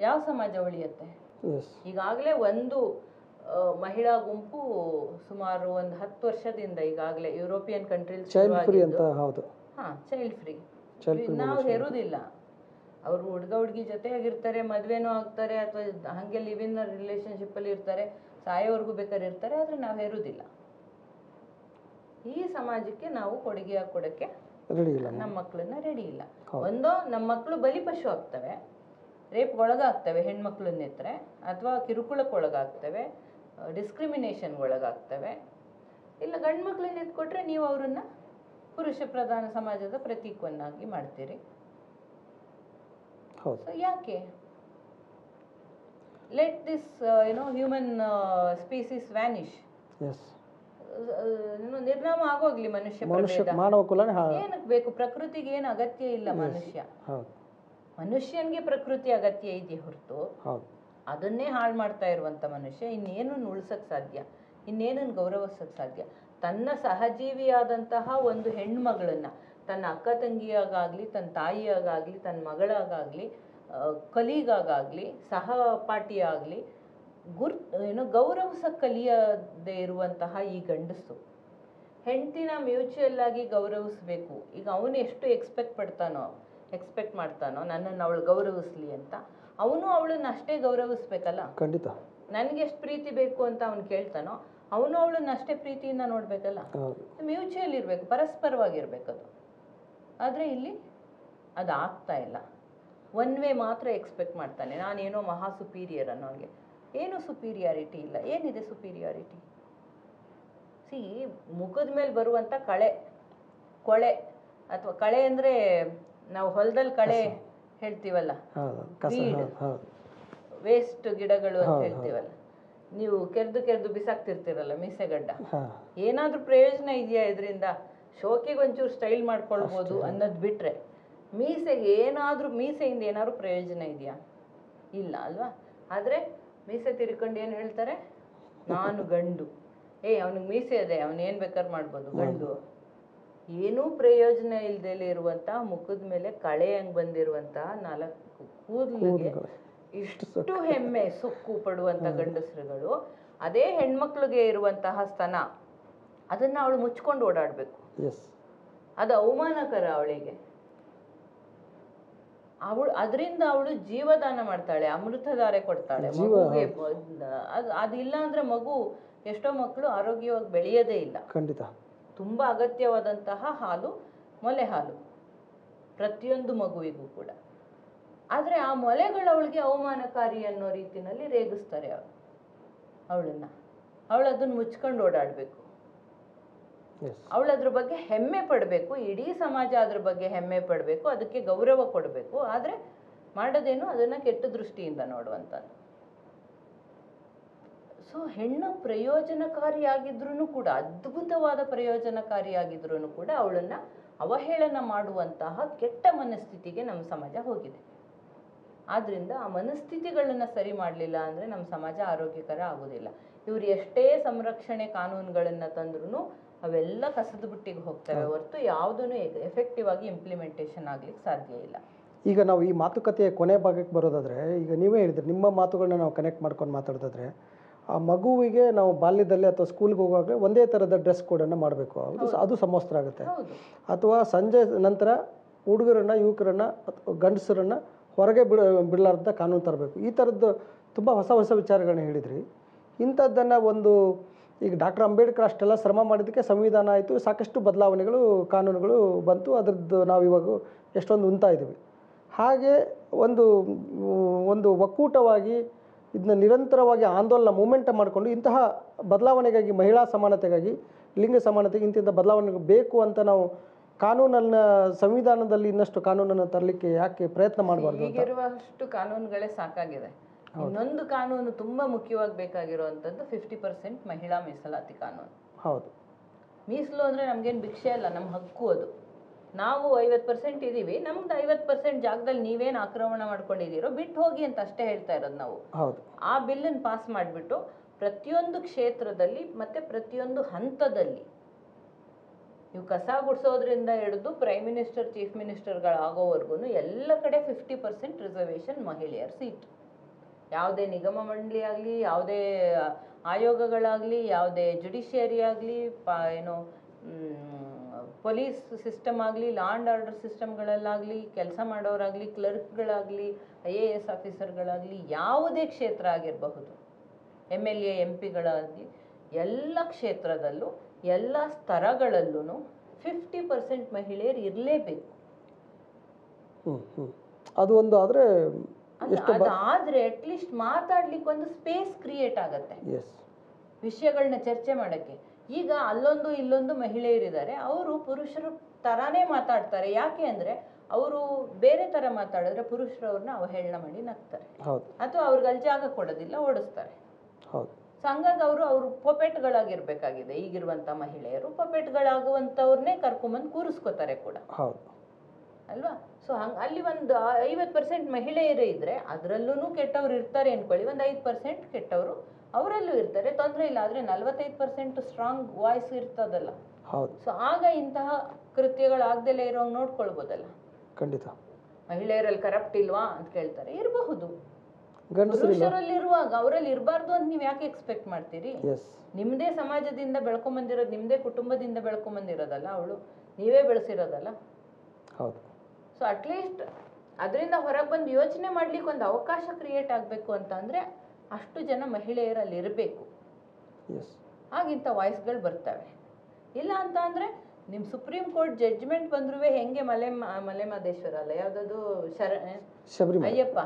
ಯಾವ ಸಮಾಜ ಉಳಿಯುತ್ತೆ? ಈಗಾಗಲೇ ಒಂದು ಮಹಿಳಾ ಗುಂಪು ಸುಮಾರು ಒಂದು 10 ವರ್ಷದಿಂದ ಈಗಾಗಲೇ ಯುರೋಪಿಯನ್ ಕಂಟ್ರೀಸ್ ಚೈಲ್ಡ್ ಫ್ರೀ. ನಾವು ಹೆರುವುದಿಲ್ಲ. ಅವರು ಹುಡುಗ ಹುಡುಗಿ ಜೊತೆಯಾಗಿರ್ತಾರೆ, ಮದುವೆನೂ ಆಗ್ತಾರೆ, ಅಥವಾ ಹಾಗೆ ಲಿವ್ ಇನ್ ರಿಲೇಷನ್ಶಿಪ್ಪಲ್ಲಿ ಇರ್ತಾರೆ, ಸಾಯೋವರೆಗೂ ಬೇಕಾದ್ರೆ ಇರ್ತಾರೆ. ಆದರೆ ನಾವು ಹೆರುವುದಿಲ್ಲ. ಈ ಸಮಾಜಕ್ಕೆ ನಾವು ಕೊಡುಗೆ ಕೊಡೋಕ್ಕೆ ನಮ್ಮ ಮಕ್ಕಳನ್ನ ರೆಡಿ ಇಲ್ಲ. ಒಂದೋ ನಮ್ಮ ಮಕ್ಕಳು ಬಲಿಪಶು ಆಗ್ತವೆ, ರೇಪ್ಗೊಳಗಾಗ್ತವೆ ಹೆಣ್ಮಕ್ಳನ್ನೆತ್ತರೆ, ಅಥವಾ ಕಿರುಕುಳಕ್ಕೊಳಗಾಗ್ತವೆ, ಡಿಸ್ಕ್ರಿಮಿನೇಷನ್ಗೊಳಗಾಗ್ತವೆ. ಇಲ್ಲ ಗಂಡು ಮಕ್ಕಳನ್ನ ಎತ್ಕೊಟ್ರೆ ನೀವು ಅವರನ್ನು ಪುರುಷ ಪ್ರಧಾನ ಸಮಾಜದ ಪ್ರತೀಕವನ್ನಾಗಿ ಮಾಡ್ತೀರಿ. ಸೊ ಯಾಕೆ? Let this human species vanish. ನಿರ್ನಾಮ ಆಗೋಗ್ಲಿ ಮನುಷ್ಯ ಏನಕ್ಕೆ ಬೇಕು? ಪ್ರಕೃತಿಗೆ ಏನು ಅಗತ್ಯ ಇಲ್ಲ. ಮನುಷ್ಯನ್ಗೆ ಪ್ರಕೃತಿ ಅಗತ್ಯ ಇದೆಯೇ ಹೊರತು ಅದನ್ನೇ ಹಾಳು ಮಾಡ್ತಾ ಇರುವಂತ ಮನುಷ್ಯ ಇನ್ನೇನನ್ನು ಉಳಿಸಕ್ ಸಾಧ್ಯ? ಇನ್ನೇನನ್ನು ಗೌರವಿಸಕ್ ಸಾಧ್ಯ? ತನ್ನ ಸಹಜೀವಿಯಾದಂತಹ ಒಂದು ಹೆಣ್ಮಗಳನ್ನ ತನ್ನ ಅಕ್ಕ ತಂಗಿಯಾಗಾಗ್ಲಿ, ತನ್ನ ತಾಯಿಯಾಗಾಗ್ಲಿ, ತನ್ನ ಮಗಳಾಗಾಗ್ಲಿ, ಕಲೀಗಾಗಲಿ, ಸಹಪಾಠಿಯಾಗಲಿ ಗೌರವಿಸ ಕಲಿಯದೇ ಇರುವಂತಹ ಈ ಗಂಡಸು ಹೆಂಡತಿನ ಮ್ಯೂಚುವಲ್ ಆಗಿ ಗೌರವಿಸ್ಬೇಕು. ಈಗ ಅವನು ಎಷ್ಟು ಎಕ್ಸ್ಪೆಕ್ಟ್ ಮಾಡ್ತಾನೋ ನನ್ನನ್ನು ಅವಳು ಗೌರವಿಸ್ಲಿ ಅಂತ, ಅವನು ಅವಳನ್ನ ಅಷ್ಟೇ ಗೌರವಿಸ್ಬೇಕಲ್ಲ. ಖಂಡಿತ. ನನಗೆ ಎಷ್ಟು ಪ್ರೀತಿ ಬೇಕು ಅಂತ ಅವನು ಕೇಳ್ತಾನೋ ಅವನು ಅವಳನ್ನ ಅಷ್ಟೇ ಪ್ರೀತಿಯಿಂದ ನೋಡ್ಬೇಕಲ್ಲ. ಮ್ಯೂಚುವಲ್ ಇರಬೇಕು, ಪರಸ್ಪರವಾಗಿರ್ಬೇಕು ಅದು. ಆದರೆ ಇಲ್ಲಿ ಅದು ಆಗ್ತಾ ಇಲ್ಲ. ಒನ್ ವೇ ಮಾತ್ರ ಎಕ್ಸ್ಪೆಕ್ಟ್ ಮಾಡ್ತಾನೆ. ನಾನೇನೋ ಮಹಾ ಸುಪೀರಿಯರ್ ಅನ್ನೋಂಗೆ. ಏನು ಸುಪೀರಿಯಾರಿಟಿ ಇಲ್ಲ. ಏನಿದೆ ಸುಪೀರಿಯಾರಿಟಿ? ಮುಖದ ಮೇಲೆ ಬರುವಂಥ ಕೊಳೆ ಅಥವಾ ಕಳೆ ಅಂದರೆ ನಾವು ಹೊಲದಲ್ಲಿ ಕಳೆ ಹೇಳ್ತೀವಲ್ಲ, ವೇಸ್ಟ್ ಗಿಡಗಳು ಅಂತ ಹೇಳ್ತೀವಲ್ಲ, ನೀವು ಕೆರೆದು ಬಿಸಾಕ್ತಿರ್ತೀರಲ್ಲ ಮೀಸೆಗಡ್ಡ. ಏನಾದರೂ ಪ್ರಯೋಜನ ಇದೆಯಾ ಇದರಿಂದ? ಶೋಕಿಗೆ ಒಂಚೂರು ಸ್ಟೈಲ್ ಮಾಡ್ಕೊಳ್ಬೋದು ಅನ್ನೋದು ಬಿಟ್ಟರೆ ಮೀಸೆಯಿಂದ ಏನಾದರೂ ಪ್ರಯೋಜನ ಇದೆಯಾ? ಇಲ್ಲ ಅಲ್ವಾ? ಆದರೆ ಮೀಸೆ ತಿರ್ಕೊಂಡು ಏನು ಹೇಳ್ತಾರೆ? ನಾನು ಗಂಡು. ಅವನಿಗೆ ಮೀಸೆ ಇದೆ, ಅವನೇನು ಬೇಕಾದ್ರೆ ಮಾಡ್ಬೋದು, ಗಂಡು. ಏನೂ ಪ್ರಯೋಜನ ಇಲ್ಲದೆ ಇರುವಂತಹ ಮುಖದ ಮೇಲೆ ಕಳೆ ಹಂಗೆ ಬಂದಿರುವಂತಹ 4 ಕೂದಲಿಗೆ ಇಷ್ಟು ಹೆಮ್ಮೆ ಸೊಕ್ಕು ಪಡುವಂಥ ಗಂಡಸರುಗಳು, ಅದೇ ಹೆಣ್ಮಕ್ಳಿಗೆ ಇರುವಂತಹ ಸ್ತನ ಅದನ್ನು ಅವಳು ಮುಚ್ಕೊಂಡು ಓಡಾಡಬೇಕು. ಅದು ಅವಮಾನಕರ ಅವಳಿಗೆ. ಅದರಿಂದ ಅವಳು ಜೀವದಾನ ಮಾಡ್ತಾಳೆ, ಅಮೃತಧಾರೆ ಕೊಡ್ತಾಳೆ ಮಗುಗೆ. ಅದಿಲ್ಲ ಅಂದ್ರೆ ಮಗು, ಎಷ್ಟೋ ಮಕ್ಕಳು ಆರೋಗ್ಯವಾಗಿ ಬೆಳೆಯೋದೇ ಇಲ್ಲ. ಖಂಡಿತ. ತುಂಬ ಅಗತ್ಯವಾದಂತಹ ಹಾಲು ಮೊಲೆ ಹಾಲು ಪ್ರತಿಯೊಂದು ಮಗುವಿಗೂ ಕೂಡ. ಆದರೆ ಆ ಮೊಲೆಗಳು ಅವಳಿಗೆ ಅವಮಾನಕಾರಿ ಅನ್ನೋ ರೀತಿಯಲ್ಲಿ ರೇಗಿಸ್ತಾರೆ ಅವಳು ಅದನ್ನು ಮುಚ್ಕೊಂಡು ಓಡಾಡಬೇಕು. ಅವಳು ಅದ್ರ ಬಗ್ಗೆ ಹೆಮ್ಮೆ ಪಡಬೇಕು. ಇಡೀ ಸಮಾಜ ಅದ್ರ ಬಗ್ಗೆ ಹೆಮ್ಮೆ ಪಡಬೇಕು, ಅದಕ್ಕೆ ಗೌರವ ಕೊಡಬೇಕು. ಆದರೆ ಮಾಡೋದೇನು? ಅದನ್ನು ಕೆಟ್ಟ ದೃಷ್ಟಿಯಿಂದ ನೋಡುವಂಥದ್ದು. ಸೊ ಹೆಣ್ಣು ಪ್ರಯೋಜನಕಾರಿಯಾಗಿದ್ರೂ ಕೂಡ, ಅದ್ಭುತವಾದ ಪ್ರಯೋಜನಕಾರಿಯಾಗಿದ್ರೂ ಕೂಡ ಅವಳನ್ನು ಅವಹೇಳನ ಮಾಡುವಂತಹ ಕೆಟ್ಟ ಮನಸ್ಥಿತಿಗೆ ನಮ್ಮ ಸಮಾಜ ಹೋಗಿದೆ. ಆದ್ದರಿಂದ ಆ ಮನಸ್ಥಿತಿಗಳನ್ನು ಸರಿ ಮಾಡಲಿಲ್ಲ ಅಂದರೆ ನಮ್ಮ ಸಮಾಜ ಆರೋಗ್ಯಕರ ಆಗೋದಿಲ್ಲ. ಇವ್ರು ಎಷ್ಟೇ ಸಂರಕ್ಷಣೆ ಕಾನೂನುಗಳನ್ನು ತಂದ್ರೂ ಅವೆಲ್ಲ ಕಸದ ಬುಟ್ಟಿಗೆ ಹೋಗ್ತವೆ ಹೊರತು ಯಾವುದೂ ಎಫೆಕ್ಟಿವ್ ಆಗಿ ಇಂಪ್ಲಿಮೆಂಟೇಷನ್ ಆಗ್ಲಿಕ್ಕೆ ಸಾಧ್ಯ ಇಲ್ಲ.
ಈಗ ನಾವು ಈ ಮಾತುಕತೆಯ ಕೊನೆ ಭಾಗಕ್ಕೆ ಬರೋದಾದರೆ, ಈಗ ನೀವೇ ಹೇಳಿದ್ರಿ ನಿಮ್ಮ ಮಾತುಗಳನ್ನ ನಾವು ಕನೆಕ್ಟ್ ಮಾಡ್ಕೊಂಡು ಮಾತಾಡೋದಾದ್ರೆ, ಆ ಮಗುವಿಗೆ ನಾವು ಬಾಲ್ಯದಲ್ಲಿ ಅಥವಾ ಸ್ಕೂಲ್ಗೆ ಹೋಗುವಾಗಲೇ ಒಂದೇ ಥರದ ಡ್ರೆಸ್ ಕೋಡನ್ನು ಮಾಡಬೇಕು, ಅದು ಸಮವಸ್ತ್ರ ಆಗುತ್ತೆ. ಅಥವಾ ಸಂಜೆ ನಂತರ ಹುಡುಗರನ್ನು ಯುವಕರನ್ನು ಗಂಡಸರನ್ನು ಹೊರಗೆ ಬಿಡಲಾರ್ದ ಕಾನೂನು ತರಬೇಕು. ಈ ಥರದ್ದು ತುಂಬ ಹೊಸ ಹೊಸ ವಿಚಾರಗಳನ್ನ ಹೇಳಿದ್ರಿ. ಇಂಥದ್ದನ್ನು ಒಂದು ಈಗ ಡಾಕ್ಟರ್ ಅಂಬೇಡ್ಕರ್ ಅಷ್ಟೆಲ್ಲ ಶ್ರಮ ಮಾಡಿದ್ದಕ್ಕೆ ಸಂವಿಧಾನ ಆಯಿತು, ಸಾಕಷ್ಟು ಬದಲಾವಣೆಗಳು ಕಾನೂನುಗಳು ಬಂತು, ಅದರದ್ದು ನಾವು ಇವಾಗ ಎಷ್ಟೊಂದು ಉಣ್ತಾ ಇದ್ದೀವಿ. ಹಾಗೆ ಒಂದು ಒಕ್ಕೂಟವಾಗಿ ಇದನ್ನ ನಿರಂತರವಾಗಿ ಆಂದೋಲನ ಮೂಮೆಂಟ್ ಮಾಡಿಕೊಂಡು ಇಂತಹ ಬದಲಾವಣೆಗಾಗಿ, ಮಹಿಳಾ ಸಮಾನತೆಗಾಗಿ, ಲಿಂಗ ಸಮಾನತೆಗೆ ಇಂತಿಂಥ ಬದಲಾವಣೆಗಳು ಬೇಕು ಅಂತ ನಾವು ಕಾನೂನನ್ನು, ಸಂವಿಧಾನದಲ್ಲಿ ಇನ್ನಷ್ಟು ಕಾನೂನನ್ನು ತರಲಿಕ್ಕೆ ಯಾಕೆ ಪ್ರಯತ್ನ ಮಾಡಬಾರ್ದು?
ಈಗಿರುವಷ್ಟು ಕಾನೂನುಗಳೇ ಸಾಕಾಗಿದೆ. ಇನ್ನೊಂದು ಕಾನೂನು ತುಂಬ ಮುಖ್ಯವಾಗಿ ಬೇಕಾಗಿರುವಂಥದ್ದು 50% ಮಹಿಳಾ ಮೀಸಲಾತಿ ಕಾನೂನು.
ಹೌದು,
ಮೀಸಲು ಅಂದರೆ ನಮಗೇನು ಭಿಕ್ಷೆ ಅಲ್ಲ, ನಮ್ಮ ಹಕ್ಕು ಅದು. ನಾವು 50% ಇದ್ದೀವಿ, ನಮ್ದು 50% ಜಾಗದಲ್ಲಿ ನೀವೇನು ಆಕ್ರಮಣ ಮಾಡ್ಕೊಂಡಿದ್ದೀರೋ ಬಿಟ್ಟು ಹೋಗಿ ಅಂತ ಅಷ್ಟೇ ಹೇಳ್ತಾ ಇರೋದು ನಾವು.
ಹೌದು,
ಆ ಬಿಲ್ಲನ್ನು ಪಾಸ್ ಮಾಡಿಬಿಟ್ಟು ಪ್ರತಿಯೊಂದು ಕ್ಷೇತ್ರದಲ್ಲಿ ಮತ್ತು ಪ್ರತಿಯೊಂದು ಹಂತದಲ್ಲಿ ನೀವು ಕಸ ಗುಡಿಸೋದ್ರಿಂದ ಹಿಡಿದು ಪ್ರೈಮ್ ಮಿನಿಸ್ಟರ್, ಚೀಫ್ ಮಿನಿಸ್ಟರ್ಗಳಾಗೋವರೆಗೂ ಎಲ್ಲ ಕಡೆ 50% ರಿಸರ್ವೇಷನ್ ಮಹಿಳೆಯರ ಸೀಟ್. ಯಾವುದೇ ನಿಗಮ ಮಂಡಳಿ ಆಗಲಿ, ಯಾವುದೇ ಆಯೋಗಗಳಾಗಲಿ, ಯಾವುದೇ ಜುಡಿಷಿಯರಿ ಆಗಲಿ, ಪೊಲೀಸ್ ಸಿಸ್ಟಮ್ ಆಗಲಿ, ಲಾ ಆ್ಯಂಡ್ ಆರ್ಡರ್ ಸಿಸ್ಟಮ್ಗಳಲ್ಲಾಗಲಿ ಕೆಲಸ ಮಾಡೋರಾಗಲಿ, ಕ್ಲರ್ಕ್ಗಳಾಗಲಿ, IAS ಆಫೀಸರ್ಗಳಾಗಲಿ, ಯಾವುದೇ ಕ್ಷೇತ್ರ ಆಗಿರಬಹುದು, MLA MP ಗಳಾಗಲಿ, ಎಲ್ಲ ಕ್ಷೇತ್ರದಲ್ಲೂ ಎಲ್ಲ ಸ್ತರಗಳಲ್ಲೂ 50% ಮಹಿಳೆಯರು ಇರಲೇಬೇಕು.
ಅದು ಒಂದು ಆದರೆ
ಅದಾದರೆ ಅಟ್ಲೀಸ್ಟ್ ಮಾತಾಡ್ಲಿಕ್ಕೆ ಒಂದು ಸ್ಪೇಸ್ ಕ್ರಿಯೇಟ್ ಆಗತ್ತೆ, ವಿಷಯಗಳನ್ನ ಚರ್ಚೆ ಮಾಡೋಕ್ಕೆ. ಈಗ ಅಲ್ಲೊಂದು ಇಲ್ಲೊಂದು ಮಹಿಳೆಯರಿದ್ದಾರೆ, ಅವರು ಪುರುಷರು ಥರಾನೇ ಮಾತಾಡ್ತಾರೆ. ಯಾಕೆ ಅಂದರೆ ಅವರು ಬೇರೆ ಥರ ಮಾತಾಡಿದ್ರೆ ಪುರುಷರು ಅವ್ರನ್ನ ಅವಹೇಳನ ಮಾಡಿ ನಗ್ತಾರೆ, ಅಥವಾ ಅವ್ರಿಗೆ ಅಲ್ಲಿ ಜಾಗ ಕೊಡೋದಿಲ್ಲ, ಓಡಿಸ್ತಾರೆ. ಸೊ ಹಂಗಾಗಿ ಅವರು ಪೊಪೆಟ್ಗಳಾಗಿರ್ಬೇಕಾಗಿದೆ. ಈಗಿರುವಂಥ ಮಹಿಳೆಯರು ಪೊಪೆಟ್ಗಳಾಗುವಂಥವ್ರನ್ನೇ ಕರ್ಕೊಂಬಂದು ಕೂರಿಸ್ಕೋತಾರೆ ಕೂಡ, ಅಲ್ವಾ? ಸೊ ಅಲ್ಲಿ ಒಂದು 50% ಮಹಿಳೆಯರೇ ಇದ್ದರೆ ಅದರಲ್ಲೂ ಕೆಟ್ಟವ್ರು ಇರ್ತಾರೆ ಅಂದ್ಕೊಳ್ಳಿ, ಒಂದು 5% ಕೆಟ್ಟವರು ಅವರಲ್ಲೂ ಇರ್ತಾರೆ, ತೊಂದರೆ ಇಲ್ಲ. ಆದರೆ 45% ಸ್ಟ್ರಾಂಗ್ ವಾಯ್ಸ್ ಇರ್ತದಲ್ಲ. ಸೊ ಆಗ ಇಂತಹ ಕೃತ್ಯಗಳಾಗ್ದಲೇ ಇರೋಂಗೆ ನೋಡ್ಕೊಳ್ಬೋದಲ್ಲ.
ಖಂಡಿತ.
ಮಹಿಳೆಯರಲ್ಲಿ ಕರಪ್ಟ್ ಇಲ್ವಾ ಅಂತ ಕೇಳ್ತಾರೆ, ಇರಬಹುದು. ಪುರುಷರಲ್ಲಿರುವಾಗ ಅವರಲ್ಲಿ ಇರಬಾರ್ದು ಅಂತ ನೀವು ಯಾಕೆ ಎಕ್ಸ್ಪೆಕ್ಟ್ ಮಾಡ್ತೀರಿ? ನಿಮ್ಮದೇ ಸಮಾಜದಿಂದ ಬೆಳ್ಕೊಂಬಂದಿರೋದು, ನಿಮ್ಮದೇ ಕುಟುಂಬದಿಂದ ಬೆಳ್ಕೊಂಬಂದಿರೋದಲ್ಲ ಅವಳು, ನೀವೇ ಬೆಳೆಸಿರೋದಲ್ಲ.
ಹೌದು.
ಸೊ ಅಟ್ಲೀಸ್ಟ್ ಅದರಿಂದ ಹೊರಗೆ ಬಂದು ಯೋಚನೆ ಮಾಡ್ಲಿಕ್ಕೆ ಒಂದು ಅವಕಾಶ ಕ್ರಿಯೇಟ್ ಆಗಬೇಕು ಅಂತ ಅಂದರೆ ಅಷ್ಟು ಜನ ಮಹಿಳೆಯರಲ್ಲಿ ಇರಬೇಕು, ಹಾಗಿಂಥ ವಾಯ್ಸ್ಗಳು ಬರ್ತವೆ. ಇಲ್ಲ ಅಂತ ಅಂದರೆ ನಿಮ್ಮ ಸುಪ್ರೀಂ ಕೋರ್ಟ್ ಜಡ್ಜ್ಮೆಂಟ್ ಬಂದ್ರೂ ಹೆಂಗೆ ಮಲೆಮಹದೇಶ್ವರ ಅಲ್ಲ, ಯಾವುದದು ಅಯ್ಯಪ್ಪ,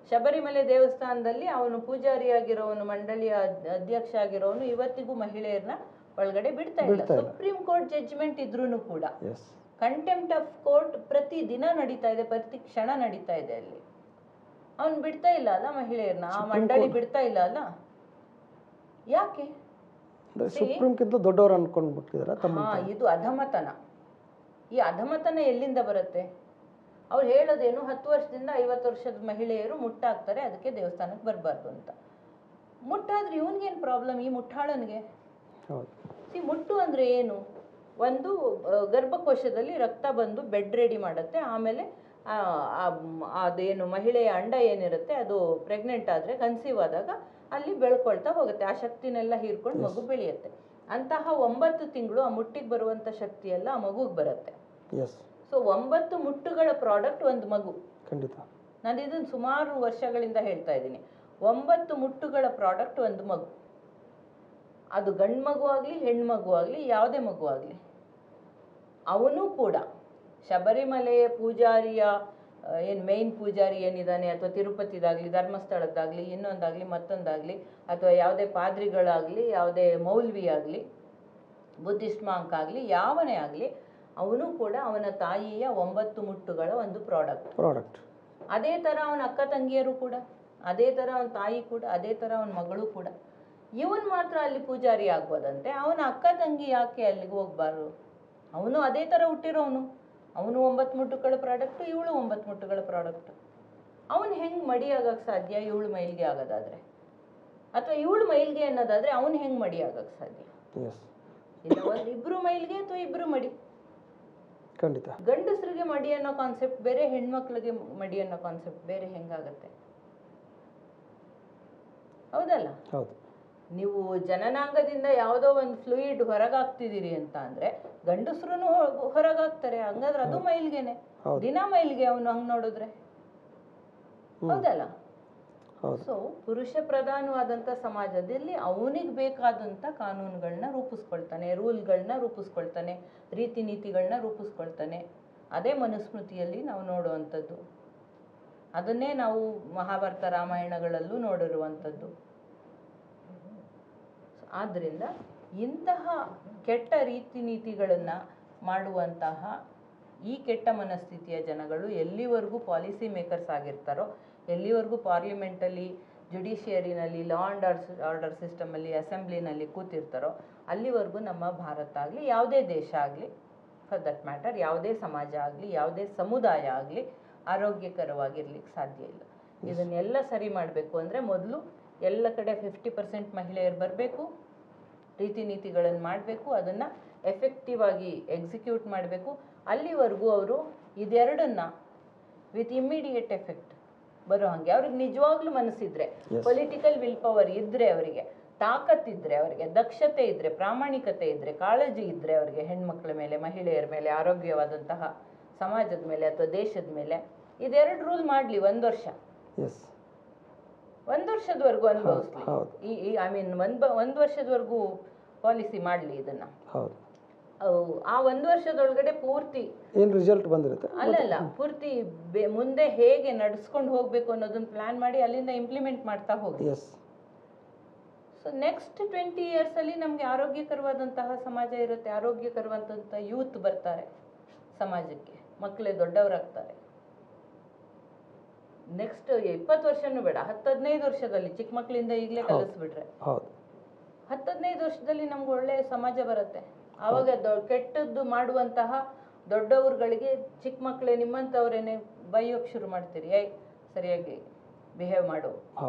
ಶಬರಿಮಲೆ ದೇವಸ್ಥಾನದಲ್ಲಿ ಅವನು ಪೂಜಾರಿಯಾಗಿರೋನು, ಮಂಡಳಿಯ ಅಧ್ಯಕ್ಷ ಆಗಿರೋನು ಇವತ್ತಿಗೂ ಮಹಿಳೆಯರನ್ನ ಒಳಗಡೆ ಬಿಡ್ತಾ ಇಲ್ಲ. ಸುಪ್ರೀಂ ಕೋರ್ಟ್ ಜಡ್ಜ್ಮೆಂಟ್ ಇದ್ರೂ ಕೂಡ ಕಂಟೆಂಪ್ಟ್ ಆಫ್ ಕೋರ್ಟ್ ಪ್ರತಿ ದಿನ ನಡೀತಾ ಇದೆ, ಪ್ರತಿ ಕ್ಷಣ ನಡೀತಾ ಇದೆ. ಅಲ್ಲಿ ಅವನು ಬಿಡ್ತಾ ಇಲ್ಲ ಅಲ್ಲ ಮಹಿಳೆಯರನ್ನ, ಆ ಮಂಡಳಿ ಬಿಡ್ತಾ ಇಲ್ಲ ಅಲ್ಲ. ಯಾಕೆ?
ಸುಪ್ರೀಂಕ್ಕಿಂತ ದೊಡ್ಡವರು ಅನ್ಕೊಂಡ್ಬಿಟ್ಟಿದ್ದಾರೆ.
ಇದು ಅಧಮತನ. ಈ ಅಧಮತನ ಎಲ್ಲಿಂದ ಬರುತ್ತೆ? ಅವ್ರು ಹೇಳೋದೇನು 10 ವರ್ಷದಿಂದ 50 ವರ್ಷದ ಮಹಿಳೆಯರು ಮುಟ್ಟಾಗ್ತಾರೆ, ಅದಕ್ಕೆ ದೇವಸ್ಥಾನಕ್ಕೆ ಬರಬಾರ್ದು ಅಂತ. ಮುಟ್ಟಾದ್ರೆ ಇವನಿಗೇನು ಪ್ರಾಬ್ಲಮ್, ಈ ಮುಟ್ಟಾಳನಿಗೆ? ಮುಟ್ಟು ಅಂದರೆ ಏನು? ಒಂದು ಗರ್ಭಕೋಶದಲ್ಲಿ ರಕ್ತ ಬಂದು ಬೆಡ್ ರೆಡಿ ಮಾಡುತ್ತೆ, ಆಮೇಲೆ ಅದೇನು ಮಹಿಳೆಯ ಅಂಡ ಏನಿರುತ್ತೆ ಅದು ಪ್ರೆಗ್ನೆಂಟ್ ಆದರೆ, ಕನ್ಸೀವ್ ಆದಾಗ ಅಲ್ಲಿ ಬೆಳ್ಕೊಳ್ತಾ ಹೋಗುತ್ತೆ, ಆ ಶಕ್ತಿನೆಲ್ಲ ಹೀರ್ಕೊಂಡು ಮಗು ಬೆಳೆಯುತ್ತೆ. ಅಂತಹ 9 ತಿಂಗಳು ಆ ಮುಟ್ಟಿಗೆ ಬರುವಂಥ ಶಕ್ತಿ ಎಲ್ಲ ಆ ಮಗುಗೆ ಬರುತ್ತೆ. ಸೊ 9 ಮುಟ್ಟುಗಳ ಪ್ರಾಡಕ್ಟ್ ಒಂದು ಮಗು.
ಖಂಡಿತ.
ನಾನು ಇದನ್ನು ಸುಮಾರು ವರ್ಷಗಳಿಂದ ಹೇಳ್ತಾ ಇದ್ದೀನಿ. 9 ಮುಟ್ಟುಗಳ ಪ್ರಾಡಕ್ಟ್ ಒಂದು ಮಗು. ಅದು ಗಂಡು ಮಗು ಆಗಲಿ, ಹೆಣ್ಣು ಮಗು ಆಗಲಿ, ಯಾವುದೇ ಮಗು ಆಗಲಿ. ಅವನು ಕೂಡ ಶಬರಿಮಲೆಯ ಪೂಜಾರಿಯ ಏನು ಮೇನ್ ಪೂಜಾರಿ ಏನಿದ್ದಾನೆ, ಅಥವಾ ತಿರುಪತಿದಾಗಲಿ, ಧರ್ಮಸ್ಥಳದ್ದಾಗಲಿ, ಇನ್ನೊಂದಾಗಲಿ, ಮತ್ತೊಂದಾಗಲಿ, ಅಥವಾ ಯಾವುದೇ ಪಾದ್ರಿಗಳಾಗಲಿ, ಯಾವುದೇ ಮೌಲ್ವಿ ಆಗಲಿ, ಬುದ್ಧಿಸ್ಟ್ ಮಾಂಕ್ ಆಗಲಿ, ಯಾವನೇ ಆಗಲಿ, ಅವನು ಕೂಡ ಅವನ ತಾಯಿಯ 9 ಮುಟ್ಟುಗಳ ಒಂದು ಪ್ರಾಡಕ್ಟ್. ಅದೇ ಥರ ಅವನ ಅಕ್ಕ ತಂಗಿಯರು ಕೂಡ, ಅದೇ ಥರ ಅವನ ತಾಯಿ ಕೂಡ, ಅದೇ ಥರ ಅವನ ಮಗಳು ಕೂಡ. ಇವನು ಮಾತ್ರ ಅಲ್ಲಿ ಪೂಜಾರಿ ಆಗ್ಬೋದಂತೆ, ಅವನ ಅಕ್ಕ ತಂಗಿ ಯಾಕೆ ಅಲ್ಲಿಗೆ ಹೋಗ್ಬಾರ್ದು? ಅವನು ಅದೇ ಥರ ಹುಟ್ಟಿರೋನು, ಅವನು 9 ಮುಟ್ಟುಗಳ ಪ್ರಾಡಕ್ಟು, ಇವಳು 9 ಮುಟ್ಟುಗಳ ಪ್ರಾಡಕ್ಟು. ಅವನು ಹೆಂಗೆ ಮಡಿ ಆಗೋಕ್ಕೆ ಸಾಧ್ಯ, ಇವಳು ಮೈಲ್ಗೆ ಆಗೋದಾದರೆ? ಅಥವಾ ಇವಳು ಮೈಲ್ಗೆ ಅನ್ನೋದಾದ್ರೆ ಅವನು ಹೆಂಗೆ ಮಡಿ ಆಗಕ್ಕೆ ಸಾಧ್ಯ?
ಎಸ್,
ಇಲ್ಲ ಒಂದು ಇಬ್ರು ಮೈಲ್ಗೆ ಅಥವಾ ಇಬ್ರು ಮಡಿ.
ಖಂಡಿತ.
ಗಂಡಸರಿಗೆ ಮಡಿ ಅನ್ನೋ ಕಾನ್ಸೆಪ್ಟ್ ಬೇರೆ, ಹೆಣ್ಮಕ್ಳಿಗೆ ಮಡಿ ಅನ್ನೋ ಕಾನ್ಸೆಪ್ಟ್ ಬೇರೆ ಹೆಂಗಾಗತ್ತೆ? ಹೌದಲ್ಲ?
ಹೌದು.
ನೀವು ಜನನಾಂಗದಿಂದ ಯಾವುದೋ ಒಂದು ಫ್ಲೂಯಿಡ್ ಹೊರಗಾಗ್ತಿದ್ದೀರಿ ಅಂತ ಅಂದ್ರೆ ಗಂಡಸರು ಹೊರಗಾಗ್ತಾರೆ, ಹಂಗಾದ್ರೆ ಅದು ಮೈಲ್ಗೆನೆ. ದಿನ ಮೈಲ್ಗೆ ಅವನು ಹಂಗ್ ನೋಡಿದ್ರೆ, ಹೌದಲ್ಲ? ಸೊ ಪುರುಷ ಪ್ರಧಾನವಾದಂಥ ಸಮಾಜದಲ್ಲಿ ಅವನಿಗೆ ಬೇಕಾದಂಥ ಕಾನೂನುಗಳನ್ನ ರೂಪಿಸ್ಕೊಳ್ತಾನೆ, ರೂಲ್ಗಳನ್ನ ರೂಪಿಸ್ಕೊಳ್ತಾನೆ, ರೀತಿ ನೀತಿಗಳನ್ನ ರೂಪಿಸ್ಕೊಳ್ತಾನೆ. ಅದೇ ಮನುಸ್ಮೃತಿಯಲ್ಲಿ ನಾವು ನೋಡುವಂಥದ್ದು, ಅದನ್ನೇ ನಾವು ಮಹಾಭಾರತ ರಾಮಾಯಣಗಳಲ್ಲೂ ನೋಡಿರುವಂಥದ್ದು. ಆದ್ದರಿಂದ ಇಂತಹ ಕೆಟ್ಟ ರೀತಿ ನೀತಿಗಳನ್ನು ಮಾಡುವಂತಹ ಈ ಕೆಟ್ಟ ಮನಸ್ಥಿತಿಯ ಜನಗಳು ಎಲ್ಲಿವರೆಗೂ ಪಾಲಿಸಿ ಮೇಕರ್ಸ್ ಆಗಿರ್ತಾರೋ, ಎಲ್ಲಿವರೆಗೂ ಪಾರ್ಲಿಮೆಂಟಲ್ಲಿ, ಜುಡಿಷಿಯರಿನಲ್ಲಿ, ಲಾ ಆ್ಯಂಡ್ ಆರ್ಡರ್ ಸಿಸ್ಟಮಲ್ಲಿ, ಅಸೆಂಬ್ಲಿನಲ್ಲಿ ಕೂತಿರ್ತಾರೋ ಅಲ್ಲಿವರೆಗೂ ನಮ್ಮ ಭಾರತ ಆಗಲಿ, ಯಾವುದೇ ದೇಶ ಆಗಲಿ, ಫಾರ್ ದಟ್ ಮ್ಯಾಟರ್ ಯಾವುದೇ ಸಮಾಜ ಆಗಲಿ, ಯಾವುದೇ ಸಮುದಾಯ ಆಗಲಿ ಆರೋಗ್ಯಕರವಾಗಿರ್ಲಿಕ್ಕೆ ಸಾಧ್ಯ ಇಲ್ಲ. ಇದನ್ನೆಲ್ಲ ಸರಿ ಮಾಡಬೇಕು ಅಂದರೆ ಮೊದಲು ಎಲ್ಲ ಕಡೆ 50% ಮಹಿಳೆಯರು ಬರಬೇಕು, ರೀತಿ ನೀತಿಗಳನ್ನು ಮಾಡಬೇಕು, ಅದನ್ನು ಎಫೆಕ್ಟಿವ್ ಆಗಿ ಎಕ್ಸಿಕ್ಯೂಟ್ ಮಾಡಬೇಕು. ಅಲ್ಲಿವರೆಗೂ ಅವರು ಇದೆರಡನ್ನ ವಿತ್ ಇಮ್ಮಿಡಿಯೇಟ್ ಎಫೆಕ್ಟ್ ಬರೋ ಹಾಗೆ ಅವ್ರಿಗೆ ನಿಜವಾಗ್ಲೂ ಮನಸ್ಸಿದ್ರೆ, ಪೊಲಿಟಿಕಲ್ ವಿಲ್ ಪವರ್ ಇದ್ದರೆ, ಅವರಿಗೆ ತಾಕತ್ತಿದ್ರೆ, ಅವರಿಗೆ ದಕ್ಷತೆ ಇದ್ದರೆ, ಪ್ರಾಮಾಣಿಕತೆ ಇದ್ದರೆ, ಕಾಳಜಿ ಇದ್ದರೆ ಅವರಿಗೆ ಹೆಣ್ಮಕ್ಳ ಮೇಲೆ, ಮಹಿಳೆಯರ ಮೇಲೆ, ಆರೋಗ್ಯವಾದಂತಹ ಸಮಾಜದ ಮೇಲೆ ಅಥವಾ ದೇಶದ ಮೇಲೆ, ಇದೆರಡು ರೂಲ್ ಮಾಡಲಿ 1 ವರ್ಷ, 1 ವರ್ಷದವರೆಗೂ ಅನುಭವಿಸ್ಲಿ. ಐ ಮೀನ್ ಒಂದು ವರ್ಷದವರೆಗೂ ಪಾಲಿಸಿ ಮಾಡಲಿ ಇದನ್ನ. ಆ 1 ವರ್ಷದೊಳಗಡೆ ಪೂರ್ತಿ
ಏನು ರಿಸಲ್ಟ್ ಬಂದಿರುತ್ತೆ
ಅಲ್ಲಲ್ಲ, ಪೂರ್ತಿ ಮುಂದೆ ಹೇಗೆ ನಡೆಸ್ಕೊಂಡು ಹೋಗ್ಬೇಕು ಅನ್ನೋದನ್ನ ಪ್ಲಾನ್ ಮಾಡಿ ಅಲ್ಲಿಂದ ಇಂಪ್ಲಿಮೆಂಟ್ ಮಾಡ್ತಾ ಹೋಗಿ. ಸೊ ನೆಕ್ಸ್ಟ್ 20 years ಅಲ್ಲಿ ನಮಗೆ ಆರೋಗ್ಯಕರವಾದಂತಹ ಸಮಾಜ ಇರುತ್ತೆ, ಆರೋಗ್ಯಕರವಾದಂತಹ ಯೂತ್ ಬರ್ತಾರೆ ಸಮಾಜಕ್ಕೆ, ಮಕ್ಕಳೇ ದೊಡ್ಡವರಾಗ್ತಾರೆ. ನೆಕ್ಸ್ಟ್ 20 ವರ್ಷನೂ ಬೇಡ, 10-15 ವರ್ಷದಲ್ಲಿ ಚಿಕ್ಕ ಮಕ್ಕಳಿಂದ ಈಗಲೇ ಕಲಿಸ್ಬಿಟ್ರೆ 10-15 ವರ್ಷದಲ್ಲಿ ನಮ್ಗೆ ಒಳ್ಳೆ ಸಮಾಜ ಬರುತ್ತೆ. ಆವಾಗ ಕೆಟ್ಟದ್ದು ಮಾಡುವಂತಹ ದೊಡ್ಡವ್ರುಗಳಿಗೆ ಚಿಕ್ಕ ಮಕ್ಕಳೇ ನಿಮ್ಮಂಥವ್ರೇನೆ ಬೈಯೋಕ್ಕೆ ಶುರು ಮಾಡ್ತೀರಿ, ಸರಿಯಾಗಿ ಬಿಹೇವ್ ಮಾಡು